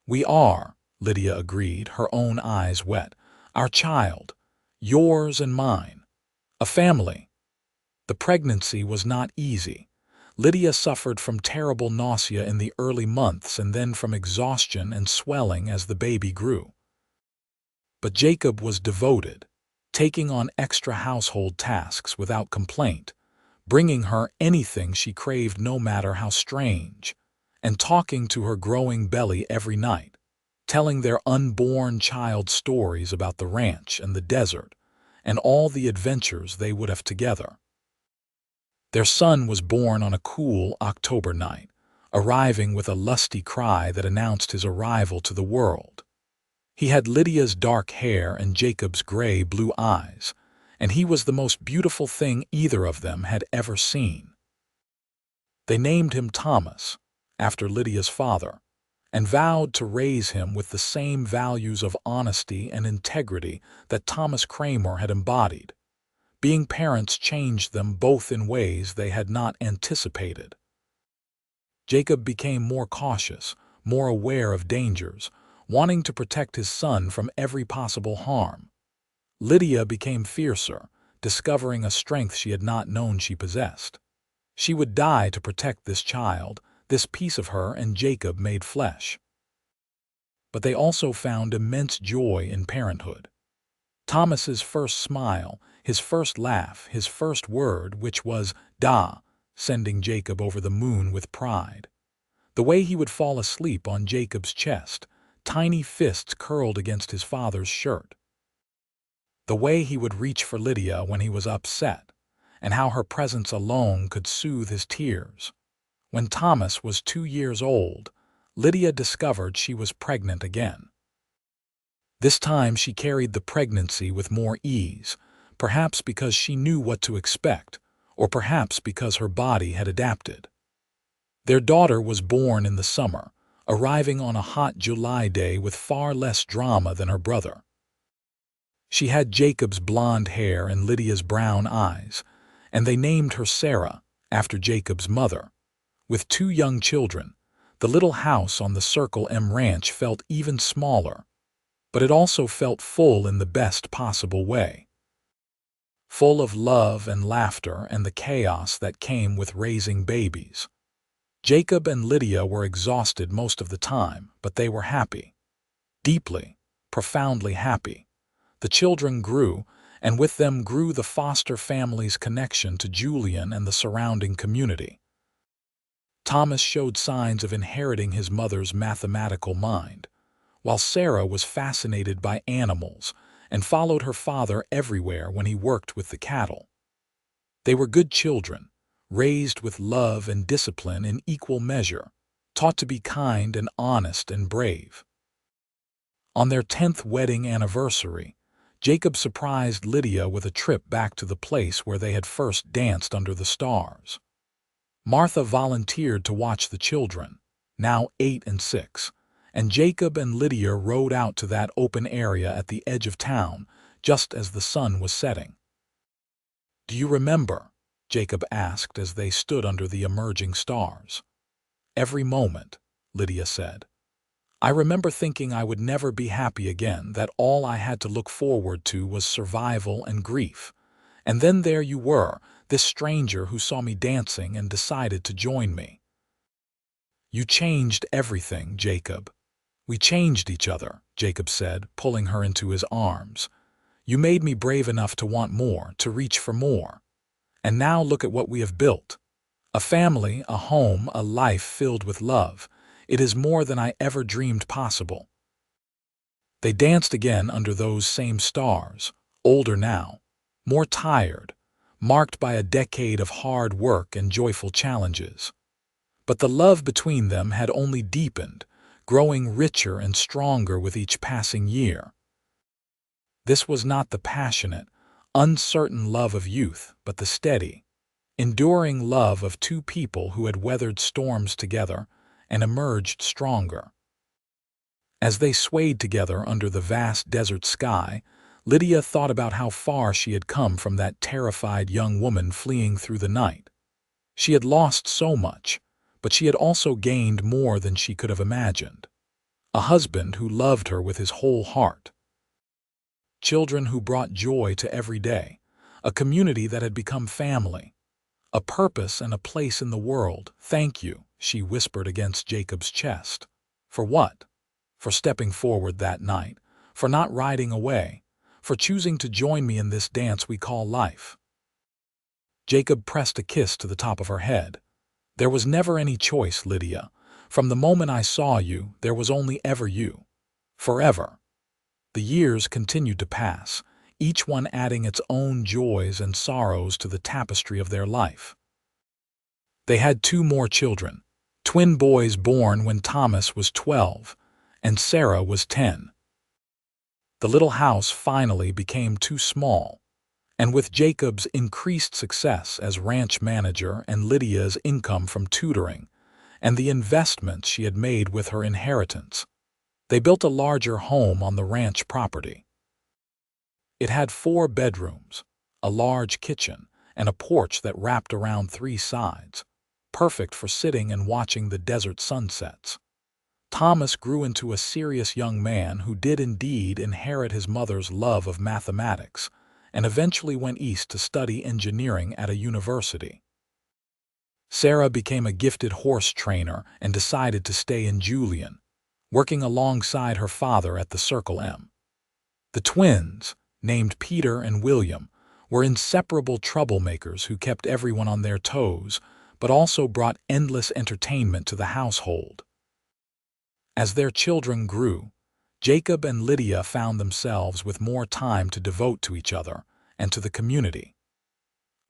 "We are," Lydia agreed, her own eyes wet. "Our child, yours and mine. A family." The pregnancy was not easy. Lydia suffered from terrible nausea in the early months and then from exhaustion and swelling as the baby grew. But Jacob was devoted, taking on extra household tasks without complaint, bringing her anything she craved no matter how strange, and talking to her growing belly every night, telling their unborn child stories about the ranch and the desert, and all the adventures they would have together. Their son was born on a cool October night, arriving with a lusty cry that announced his arrival to the world. He had Lydia's dark hair and Jacob's gray-blue eyes, and he was the most beautiful thing either of them had ever seen. They named him Thomas, after Lydia's father, and vowed to raise him with the same values of honesty and integrity that Thomas Kramer had embodied. Being parents changed them both in ways they had not anticipated. Jacob became more cautious, more aware of dangers, wanting to protect his son from every possible harm. Lydia became fiercer, discovering a strength she had not known she possessed. She would die to protect this child, this piece of her and Jacob made flesh. But they also found immense joy in parenthood. Thomas's first smile, his first laugh, his first word, which was "Da," sending Jacob over the moon with pride. The way he would fall asleep on Jacob's chest, tiny fists curled against his father's shirt. The way he would reach for Lydia when he was upset, and how her presence alone could soothe his tears. When Thomas was 2 years old, Lydia discovered she was pregnant again. This time she carried the pregnancy with more ease, perhaps because she knew what to expect, or perhaps because her body had adapted. Their daughter was born in the summer, arriving on a hot July day with far less drama than her brother. She had Jacob's blonde hair and Lydia's brown eyes, and they named her Sarah, after Jacob's mother. With 2 young children, the little house on the Circle M ranch felt even smaller, but it also felt full in the best possible way. Full of love and laughter and the chaos that came with raising babies. Jacob and Lydia were exhausted most of the time, but they were happy. Deeply, profoundly happy. The children grew, and with them grew the Foster family's connection to Julian and the surrounding community. Thomas showed signs of inheriting his mother's mathematical mind, while Sarah was fascinated by animals and followed her father everywhere when he worked with the cattle. They were good children, raised with love and discipline in equal measure, taught to be kind and honest and brave. On their 10th wedding anniversary, Jacob surprised Lydia with a trip back to the place where they had first danced under the stars. Martha volunteered to watch the children, now 8 and 6, and Jacob and Lydia rode out to that open area at the edge of town just as the sun was setting. "Do you remember?" Jacob asked as they stood under the emerging stars. "Every moment," Lydia said. "I remember thinking I would never be happy again, that all I had to look forward to was survival and grief. And then there you were, this stranger who saw me dancing and decided to join me. You changed everything, Jacob." "We changed each other," Jacob said, pulling her into his arms. "You made me brave enough to want more, to reach for more. And now look at what we have built. A family, a home, a life filled with love. It is more than I ever dreamed possible." They danced again under those same stars, older now, more tired, marked by a decade of hard work and joyful challenges. But the love between them had only deepened, growing richer and stronger with each passing year. This was not the passionate, uncertain love of youth, but the steady, enduring love of 2 people who had weathered storms together and emerged stronger. As they swayed together under the vast desert sky, Lydia thought about how far she had come from that terrified young woman fleeing through the night. She had lost so much, but she had also gained more than she could have imagined. A husband who loved her with his whole heart. Children who brought joy to every day. A community that had become family. A purpose and a place in the world. "Thank you," she whispered against Jacob's chest. "For what?" "For stepping forward that night, for not riding away, for choosing to join me in this dance we call life." Jacob pressed a kiss to the top of her head. "There was never any choice, Lydia. From the moment I saw you, there was only ever you. Forever." The years continued to pass, each one adding its own joys and sorrows to the tapestry of their life. They had 2 more children, twin boys born when Thomas was 12 and Sarah was 10. The little house finally became too small, and with Jacob's increased success as ranch manager and Lydia's income from tutoring, and the investments she had made with her inheritance, they built a larger home on the ranch property. It had 4 bedrooms, a large kitchen, and a porch that wrapped around 3 sides. perfect for sitting and watching the desert sunsets. Thomas grew into a serious young man who did indeed inherit his mother's love of mathematics, and eventually went east to study engineering at a university. Sarah became a gifted horse trainer and decided to stay in Julian, working alongside her father at the Circle M. The twins, named Peter and William, were inseparable troublemakers who kept everyone on their toes, but also brought endless entertainment to the household. As their children grew, Jacob and Lydia found themselves with more time to devote to each other and to the community.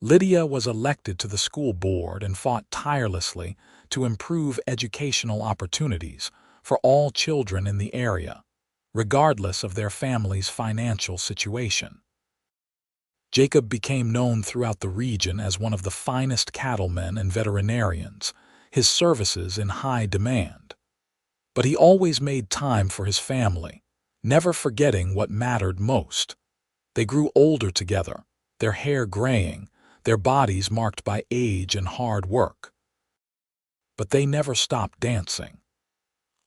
Lydia was elected to the school board and fought tirelessly to improve educational opportunities for all children in the area, regardless of their family's financial situation. Jacob became known throughout the region as one of the finest cattlemen and veterinarians, his services in high demand. But he always made time for his family, never forgetting what mattered most. They grew older together, their hair graying, their bodies marked by age and hard work. But they never stopped dancing.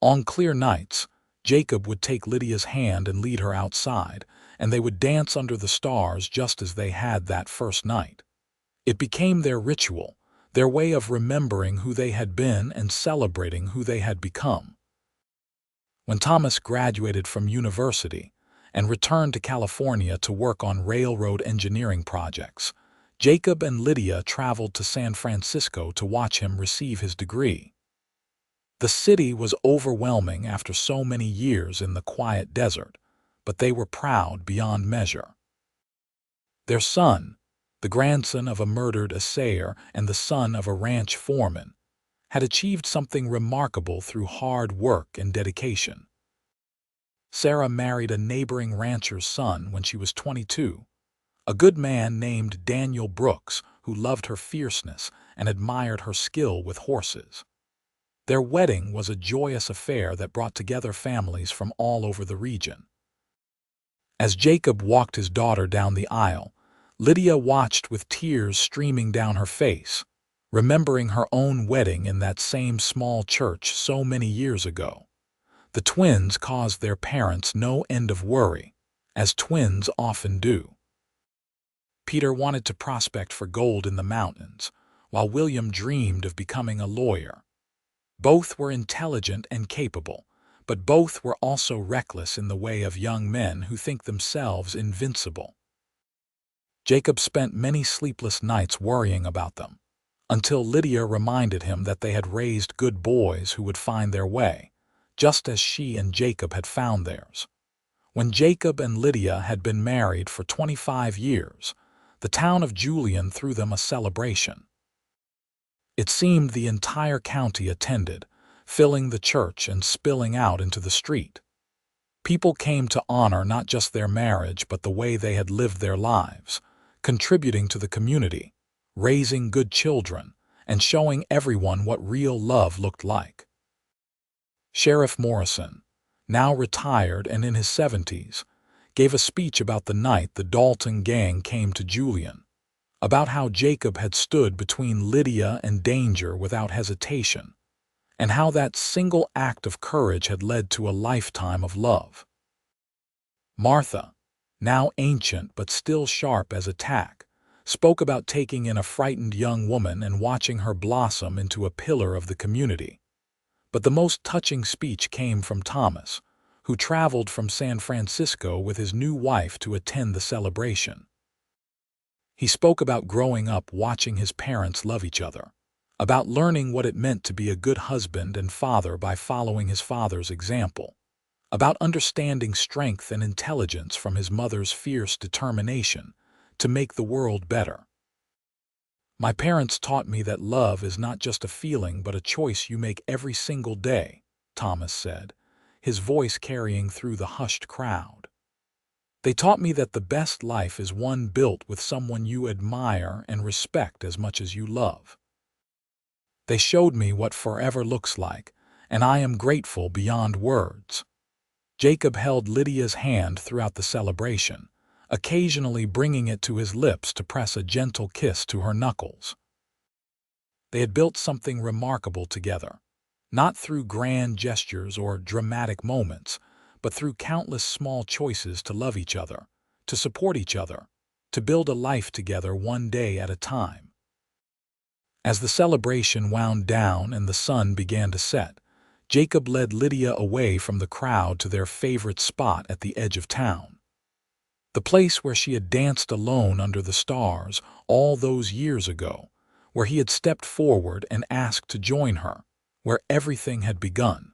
On clear nights, Jacob would take Lydia's hand and lead her outside, and they would dance under the stars just as they had that first night. It became their ritual, their way of remembering who they had been and celebrating who they had become. When Thomas graduated from university and returned to California to work on railroad engineering projects, Jacob and Lydia traveled to San Francisco to watch him receive his degree. The city was overwhelming after so many years in the quiet desert, but they were proud beyond measure. Their son, the grandson of a murdered assayer and the son of a ranch foreman, had achieved something remarkable through hard work and dedication. Sarah married a neighboring rancher's son when she was 22, a good man named Daniel Brooks who loved her fierceness and admired her skill with horses. Their wedding was a joyous affair that brought together families from all over the region. As Jacob walked his daughter down the aisle, Lydia watched with tears streaming down her face, remembering her own wedding in that same small church so many years ago. The twins caused their parents no end of worry, as twins often do. Peter wanted to prospect for gold in the mountains, while William dreamed of becoming a lawyer. Both were intelligent and capable, but both were also reckless in the way of young men who think themselves invincible. Jacob spent many sleepless nights worrying about them, until Lydia reminded him that they had raised good boys who would find their way, just as she and Jacob had found theirs. When Jacob and Lydia had been married for 25 years, the town of Julian threw them a celebration. It seemed the entire county attended, filling the church and spilling out into the street. People came to honor not just their marriage but the way they had lived their lives, contributing to the community, raising good children, and showing everyone what real love looked like. Sheriff Morrison, now retired and in his 70s, gave a speech about the night the Dalton gang came to Julian, about how Jacob had stood between Lydia and danger without hesitation, and how that single act of courage had led to a lifetime of love. Martha, now ancient but still sharp as a tack, spoke about taking in a frightened young woman and watching her blossom into a pillar of the community. But the most touching speech came from Thomas, who traveled from San Francisco with his new wife to attend the celebration. He spoke about growing up watching his parents love each other, about learning what it meant to be a good husband and father by following his father's example, about understanding strength and intelligence from his mother's fierce determination to make the world better. "My parents taught me that love is not just a feeling but a choice you make every single day," Thomas said, his voice carrying through the hushed crowd. "They taught me that the best life is one built with someone you admire and respect as much as you love. They showed me what forever looks like, and I am grateful beyond words." Jacob held Lydia's hand throughout the celebration, occasionally bringing it to his lips to press a gentle kiss to her knuckles. They had built something remarkable together, not through grand gestures or dramatic moments, but through countless small choices to love each other, to support each other, to build a life together one day at a time. As the celebration wound down and the sun began to set, Jacob led Lydia away from the crowd to their favorite spot at the edge of town. The place where she had danced alone under the stars all those years ago, where he had stepped forward and asked to join her, where everything had begun.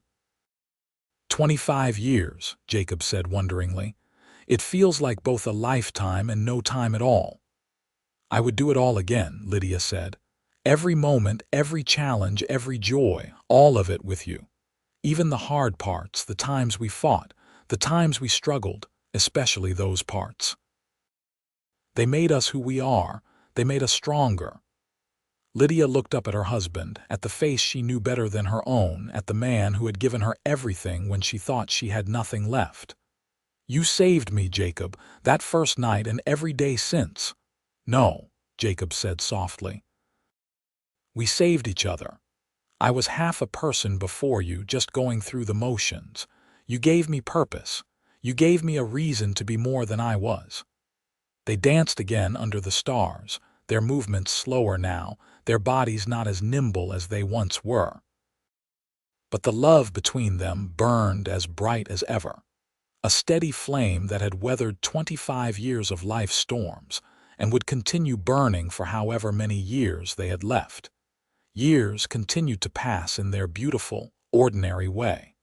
25 years, Jacob said wonderingly. It feels like both a lifetime and no time at all. I would do it all again, Lydia said. Every moment, every challenge, every joy, all of it with you. Even the hard parts, the times we fought, the times we struggled, especially those parts. They made us who we are. They made us stronger. Lydia looked up at her husband, at the face she knew better than her own, at the man who had given her everything when she thought she had nothing left. You saved me, Jacob, that first night and every day since. No, Jacob said softly. We saved each other. I was half a person before you, just going through the motions. You gave me purpose. You gave me a reason to be more than I was. They danced again under the stars, their movements slower now, their bodies not as nimble as they once were. But the love between them burned as bright as ever, a steady flame that had weathered 25 years of life's storms and would continue burning for however many years they had left. Years continued to pass in their beautiful, ordinary way.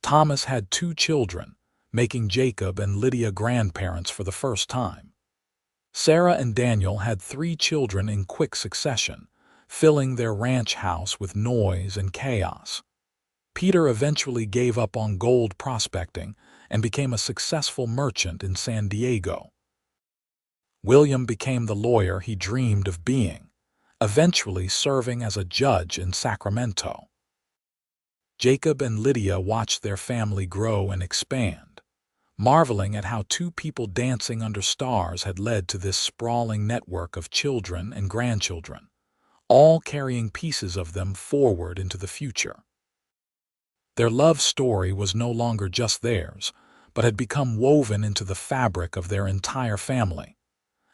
Thomas had 2 children, making Jacob and Lydia grandparents for the first time. Sarah and Daniel had 3 children in quick succession, filling their ranch house with noise and chaos. Peter eventually gave up on gold prospecting and became a successful merchant in San Diego. William became the lawyer he dreamed of being, eventually serving as a judge in Sacramento. Jacob and Lydia watched their family grow and expand, marveling at how 2 people dancing under stars had led to this sprawling network of children and grandchildren, all carrying pieces of them forward into the future. Their love story was no longer just theirs, but had become woven into the fabric of their entire family.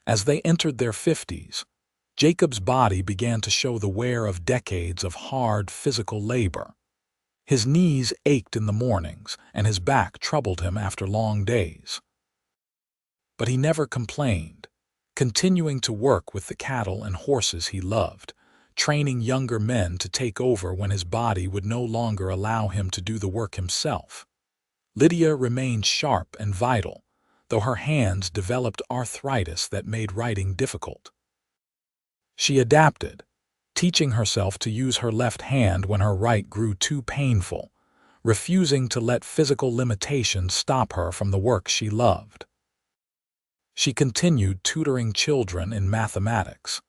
As they entered their 50s, Jacob's body began to show the wear of decades of hard physical labor. His knees ached in the mornings, and his back troubled him after long days. But he never complained, continuing to work with the cattle and horses he loved, training younger men to take over when his body would no longer allow him to do the work himself. Lydia remained sharp and vital, though her hands developed arthritis that made writing difficult. She adapted, teaching herself to use her left hand when her right grew too painful, refusing to let physical limitations stop her from the work she loved. She continued tutoring children in mathematics,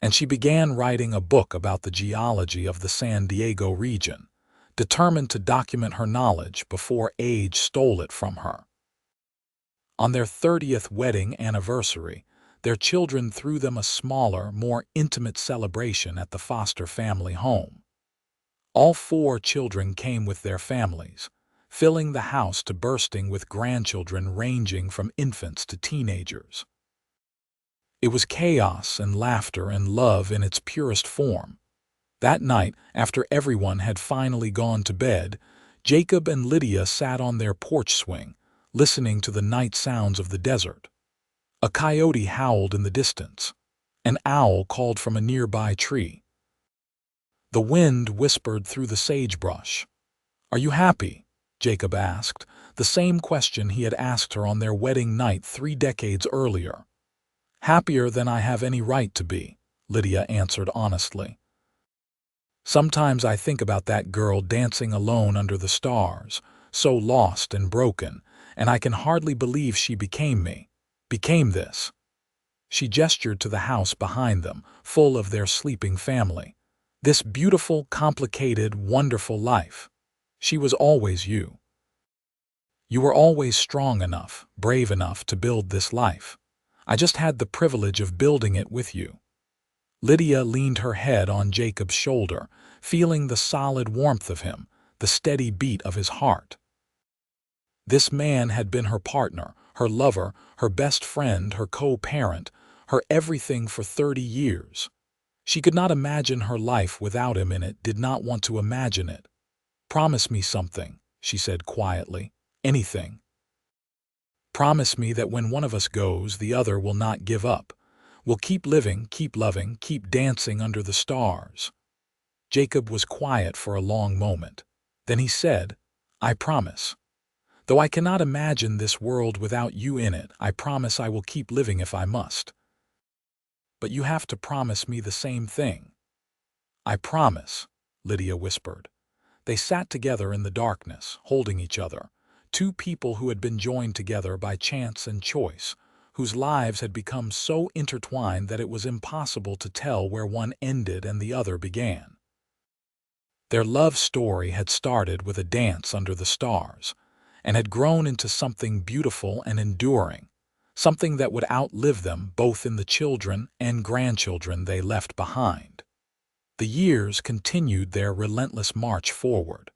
and she began writing a book about the geology of the San Diego region, determined to document her knowledge before age stole it from her. On their 30th wedding anniversary, their children threw them a smaller, more intimate celebration at the Foster family home. All 4 children came with their families, filling the house to bursting with grandchildren ranging from infants to teenagers. It was chaos and laughter and love in its purest form. That night, after everyone had finally gone to bed, Jacob and Lydia sat on their porch swing, listening to the night sounds of the desert. A coyote howled in the distance. An owl called from a nearby tree. The wind whispered through the sagebrush. "Are you happy?" Jacob asked, the same question he had asked her on their wedding night 3 decades earlier. "Happier than I have any right to be," Lydia answered honestly. "Sometimes I think about that girl dancing alone under the stars, so lost and broken, and I can hardly believe she became this." She gestured to the house behind them, full of their sleeping family. "This beautiful, complicated, wonderful life. She was always you. You were always strong enough, brave enough to build this life. I just had the privilege of building it with you." Lydia leaned her head on Jacob's shoulder, feeling the solid warmth of him, the steady beat of his heart. This man had been her partner, her lover, her best friend, her co-parent, her everything for 30 years. She could not imagine her life without him in it, did not want to imagine it. "Promise me something," she said quietly. "Anything. Promise me that when one of us goes, the other will not give up. We'll keep living, keep loving, keep dancing under the stars." Jacob was quiet for a long moment. Then he said, "I promise. Though I cannot imagine this world without you in it, I promise I will keep living if I must. But you have to promise me the same thing." "I promise," Lydia whispered. They sat together in the darkness, holding each other, two people who had been joined together by chance and choice, whose lives had become so intertwined that it was impossible to tell where one ended and the other began. Their love story had started with a dance under the stars, and had grown into something beautiful and enduring, something that would outlive them both in the children and grandchildren they left behind. The years continued their relentless march forward.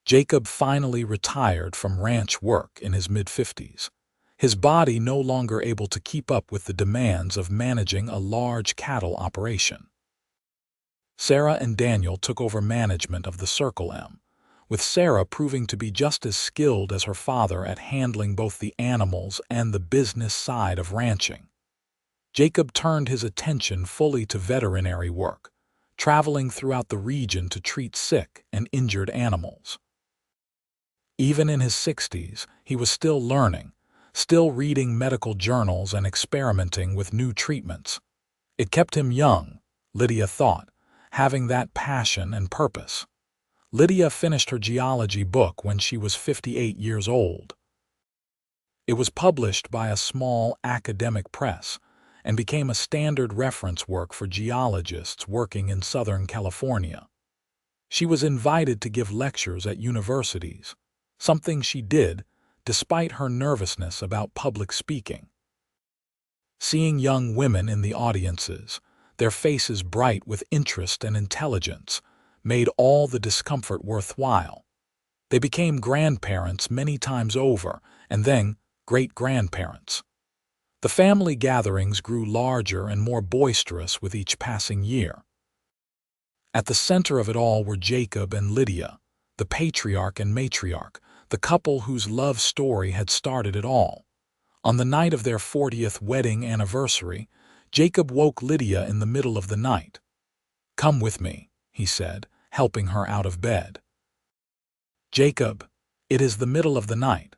Jacob finally retired from ranch work in his mid-50s, his body no longer able to keep up with the demands of managing a large cattle operation. Sarah and Daniel took over management of the Circle M, with Sarah proving to be just as skilled as her father at handling both the animals and the business side of ranching. Jacob turned his attention fully to veterinary work, traveling throughout the region to treat sick and injured animals. Even in his 60s, he was still learning, still reading medical journals and experimenting with new treatments. It kept him young, Lydia thought, having that passion and purpose. Lydia finished her geology book when she was 58 years old. It was published by a small academic press and became a standard reference work for geologists working in Southern California. She was invited to give lectures at universities, something she did despite her nervousness about public speaking. Seeing young women in the audiences, their faces bright with interest and intelligence, made all the discomfort worthwhile. They became grandparents many times over, and then great-grandparents. The family gatherings grew larger and more boisterous with each passing year. At the center of it all were Jacob and Lydia, the patriarch and matriarch, the couple whose love story had started it all. On the night of their 40th wedding anniversary, Jacob woke Lydia in the middle of the night. "Come with me," he said, helping her out of bed. "Jacob, it is the middle of the night.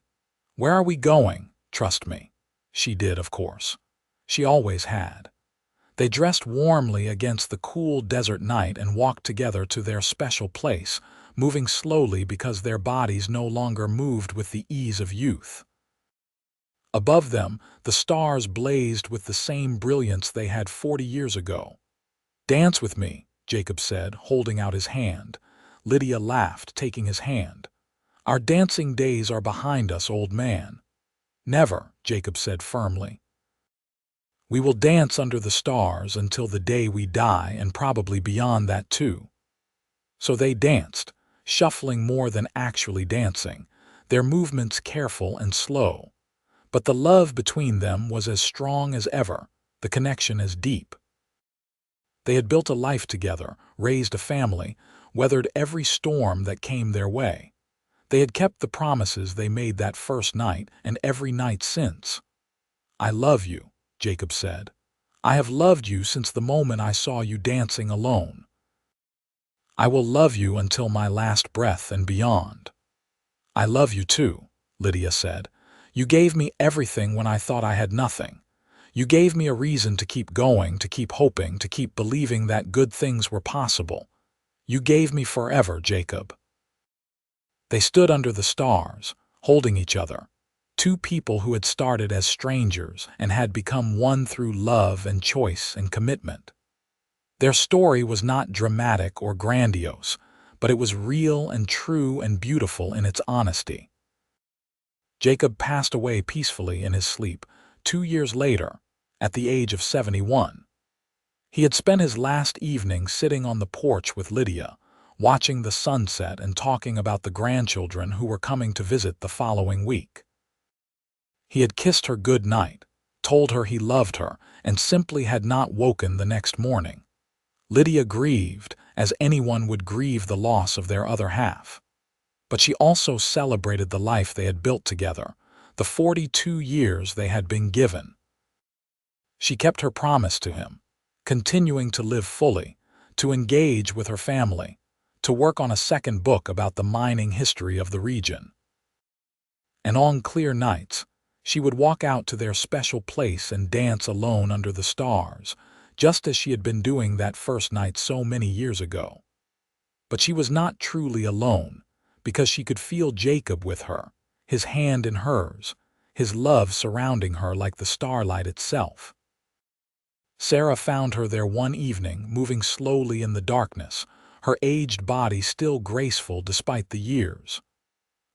Where are we going? Trust me." She did, of course. She always had. They dressed warmly against the cool desert night and walked together to their special place, moving slowly because their bodies no longer moved with the ease of youth. Above them, the stars blazed with the same brilliance they had 40 years ago. "Dance with me," Jacob said, holding out his hand. Lydia laughed, taking his hand. "Our dancing days are behind us, old man." "Never," Jacob said firmly. "We will dance under the stars until the day we die, and probably beyond that too." So they danced, shuffling more than actually dancing, their movements careful and slow. But the love between them was as strong as ever, the connection as deep. They had built a life together, raised a family, weathered every storm that came their way. They had kept the promises they made that first night and every night since. "I love you," Jacob said. "I have loved you since the moment I saw you dancing alone. I will love you until my last breath and beyond." "I love you too," Lydia said. "You gave me everything when I thought I had nothing. You gave me a reason to keep going, to keep hoping, to keep believing that good things were possible. You gave me forever, Jacob." They stood under the stars, holding each other, two people who had started as strangers and had become one through love and choice and commitment. Their story was not dramatic or grandiose, but it was real and true and beautiful in its honesty. Jacob passed away peacefully in his sleep 2 years later, at the age of 71. He had spent his last evening sitting on the porch with Lydia, watching the sunset and talking about the grandchildren who were coming to visit the following week. He had kissed her good night, told her he loved her, and simply had not woken the next morning. Lydia grieved, as anyone would grieve the loss of their other half. But she also celebrated the life they had built together, the 42 years they had been given. She kept her promise to him, continuing to live fully, to engage with her family, to work on a second book about the mining history of the region. And on clear nights, she would walk out to their special place and dance alone under the stars, just as she had been doing that first night so many years ago. But she was not truly alone, because she could feel Jacob with her, his hand in hers, his love surrounding her like the starlight itself. Sarah found her there one evening, moving slowly in the darkness, her aged body still graceful despite the years.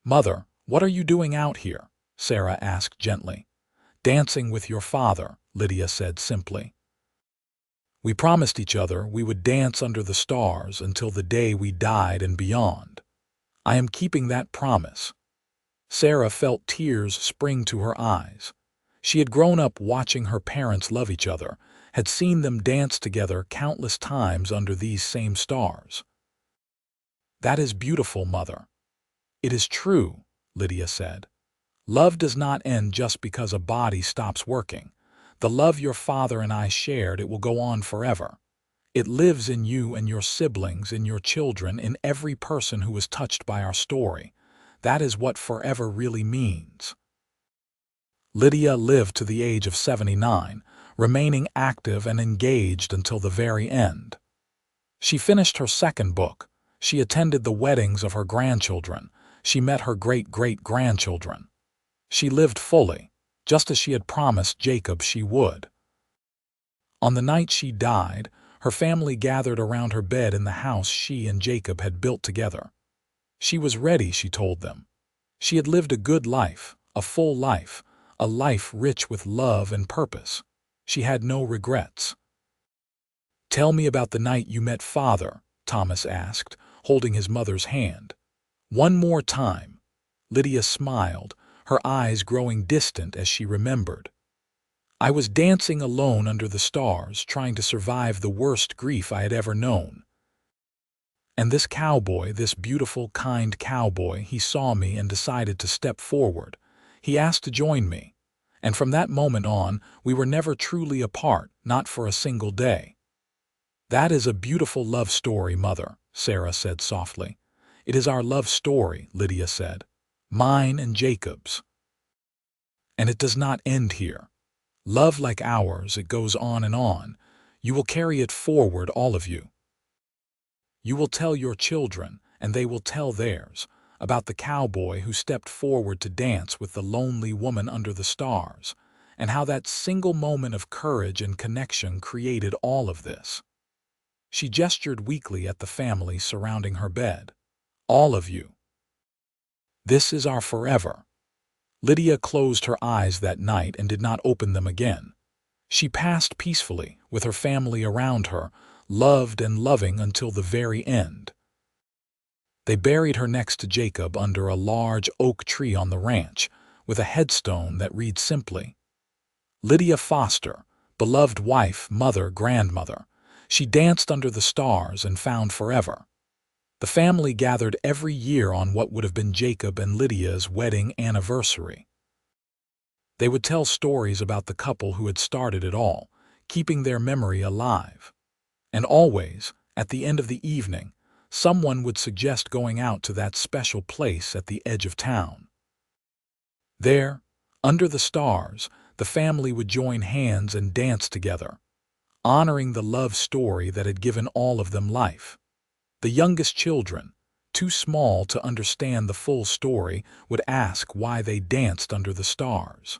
"Mother, what are you doing out here?" Sarah asked gently. "Dancing with your father," Lydia said simply. "We promised each other we would dance under the stars until the day we died and beyond. I am keeping that promise." Sarah felt tears spring to her eyes. She had grown up watching her parents love each other, had seen them dance together countless times under these same stars. "That is beautiful, Mother." "It is true," Lydia said. "Love does not end just because a body stops working. The love your father and I shared, it will go on forever. It lives in you and your siblings, in your children, in every person who was touched by our story. That is what forever really means." Lydia lived to the age of 79, remaining active and engaged until the very end. She finished her second book. She attended the weddings of her grandchildren. She met her great-great-grandchildren. She lived fully, just as she had promised Jacob she would. On the night she died, her family gathered around her bed in the house she and Jacob had built together. She was ready, she told them. She had lived a good life, a full life, a life rich with love and purpose. She had no regrets. "Tell me about the night you met Father," Thomas asked, holding his mother's hand. "One more time." Lydia smiled, her eyes growing distant as she remembered. "I was dancing alone under the stars, trying to survive the worst grief I had ever known. And this cowboy, this beautiful, kind cowboy, he saw me and decided to step forward. He asked to join me. And from that moment on, we were never truly apart, not for a single day." "That is a beautiful love story, Mother," Sarah said softly. "It is our love story," Lydia said. "Mine and Jacob's. And it does not end here. Love like ours, it goes on and on. You will carry it forward, all of you. You will tell your children, and they will tell theirs, about the cowboy who stepped forward to dance with the lonely woman under the stars, and how that single moment of courage and connection created all of this." She gestured weakly at the family surrounding her bed. "All of you. This is our forever." Lydia closed her eyes that night and did not open them again. She passed peacefully, with her family around her, loved and loving until the very end. They buried her next to Jacob under a large oak tree on the ranch, with a headstone that read simply, "Lydia Foster, beloved wife, mother, grandmother. She danced under the stars and found forever." The family gathered every year on what would have been Jacob and Lydia's wedding anniversary. They would tell stories about the couple who had started it all, keeping their memory alive. And always, at the end of the evening, someone would suggest going out to that special place at the edge of town. There, under the stars, the family would join hands and dance together, honoring the love story that had given all of them life. The youngest children, too small to understand the full story, would ask why they danced under the stars.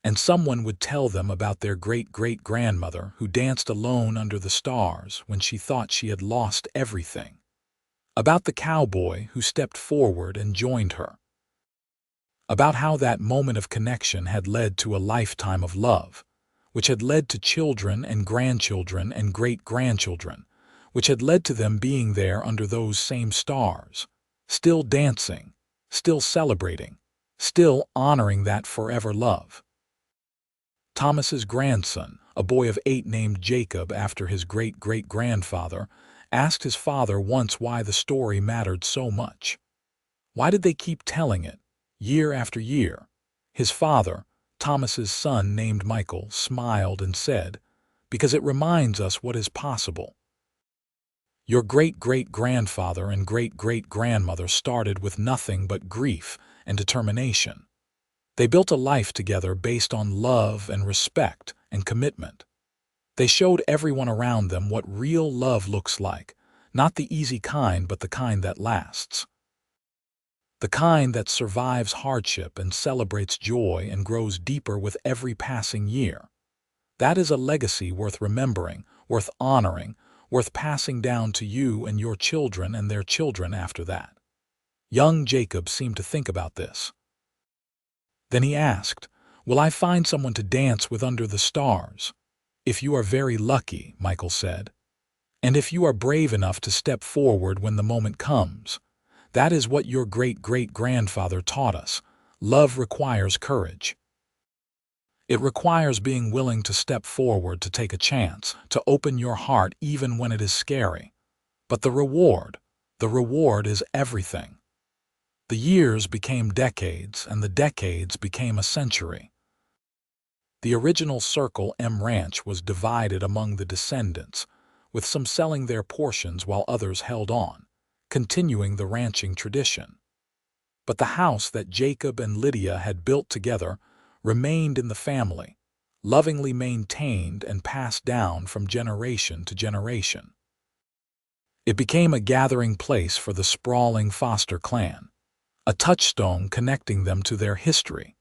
And someone would tell them about their great-great-grandmother who danced alone under the stars when she thought she had lost everything. About the cowboy who stepped forward and joined her. About how that moment of connection had led to a lifetime of love, which had led to children and grandchildren and great-grandchildren, which had led to them being there under those same stars, still dancing, still celebrating, still honoring that forever love. Thomas's grandson, a boy of 8 named Jacob after his great-great-grandfather, asked his father once why the story mattered so much. Why did they keep telling it, year after year? His father, Thomas's son named Michael, smiled and said, "Because it reminds us what is possible. Your great-great-grandfather and great-great-grandmother started with nothing but grief and determination. They built a life together based on love and respect and commitment. They showed everyone around them what real love looks like, not the easy kind but the kind that lasts. The kind that survives hardship and celebrates joy and grows deeper with every passing year. That is a legacy worth remembering, worth honoring, worth passing down to you and your children and their children after that." Young Jacob seemed to think about this. Then he asked, "Will I find someone to dance with under the stars?" "If you are very lucky," Michael said. "And if you are brave enough to step forward when the moment comes. That is what your great-great-grandfather taught us. Love requires courage. It requires being willing to step forward, to take a chance, to open your heart even when it is scary. But the reward is everything." The years became decades, and the decades became a century. The original Circle M Ranch was divided among the descendants, with some selling their portions while others held on, continuing the ranching tradition. But the house that Jacob and Lydia had built together remained in the family, lovingly maintained and passed down from generation to generation. It became a gathering place for the sprawling Foster clan, a touchstone connecting them to their history.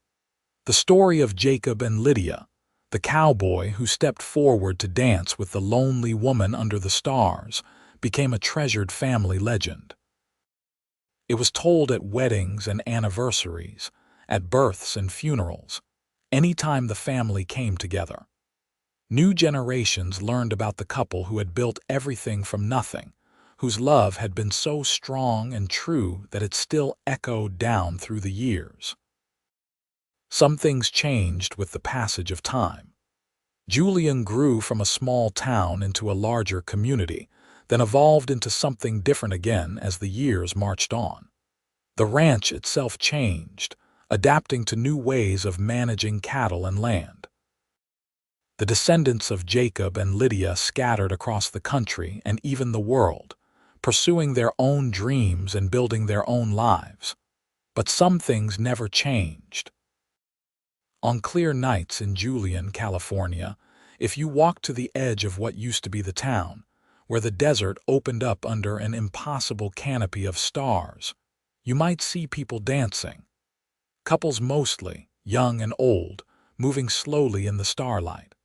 The story of Jacob and Lydia, the cowboy who stepped forward to dance with the lonely woman under the stars, became a treasured family legend. It was told at weddings and anniversaries, at births and funerals, any time the family came together. New generations learned about the couple who had built everything from nothing, whose love had been so strong and true that it still echoed down through the years. Some things changed with the passage of time. Julian grew from a small town into a larger community, then evolved into something different again as the years marched on. The ranch itself changed, adapting to new ways of managing cattle and land. The descendants of Jacob and Lydia scattered across the country and even the world, pursuing their own dreams and building their own lives. But some things never changed. On clear nights in Julian, California, if you walked to the edge of what used to be the town, where the desert opened up under an impossible canopy of stars, you might see people dancing. Couples mostly, young and old, moving slowly in the starlight.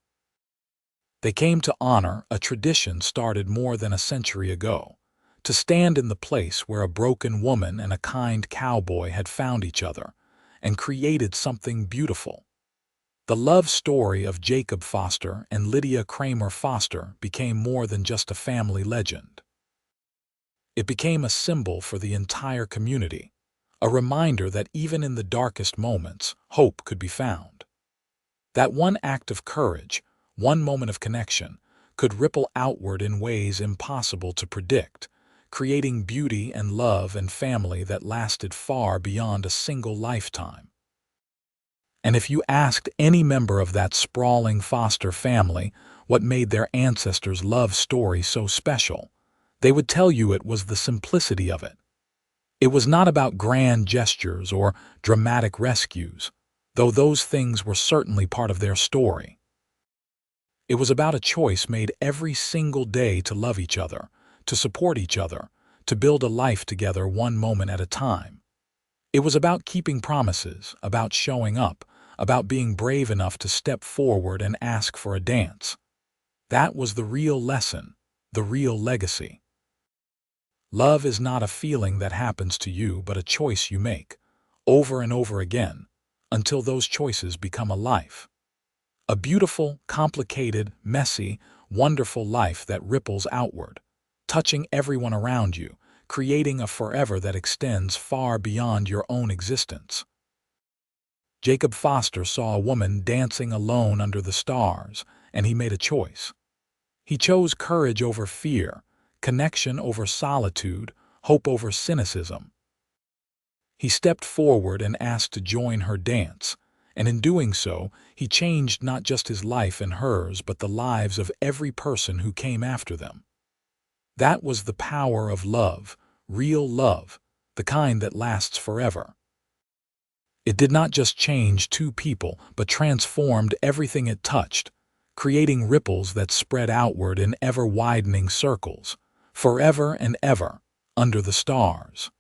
They came to honor a tradition started more than a century ago, to stand in the place where a broken woman and a kind cowboy had found each other and created something beautiful. The love story of Jacob Foster and Lydia Kramer Foster became more than just a family legend. It became a symbol for the entire community, a reminder that even in the darkest moments, hope could be found. That one act of courage, one moment of connection, could ripple outward in ways impossible to predict, creating beauty and love and family that lasted far beyond a single lifetime. And if you asked any member of that sprawling Foster family what made their ancestors' love story so special, they would tell you it was the simplicity of it. It was not about grand gestures or dramatic rescues, though those things were certainly part of their story. It was about a choice made every single day to love each other, to support each other, to build a life together one moment at a time. It was about keeping promises, about showing up, about being brave enough to step forward and ask for a dance. That was the real lesson, the real legacy. Love is not a feeling that happens to you, but a choice you make, over and over again, until those choices become a life. A beautiful, complicated, messy, wonderful life that ripples outward, touching everyone around you, creating a forever that extends far beyond your own existence. Jacob Foster saw a woman dancing alone under the stars, and he made a choice. He chose courage over fear, connection over solitude, hope over cynicism. He stepped forward and asked to join her dance, and in doing so, he changed not just his life and hers, but the lives of every person who came after them. That was the power of love, real love, the kind that lasts forever. It did not just change two people, but transformed everything it touched, creating ripples that spread outward in ever-widening circles, forever and ever, under the stars.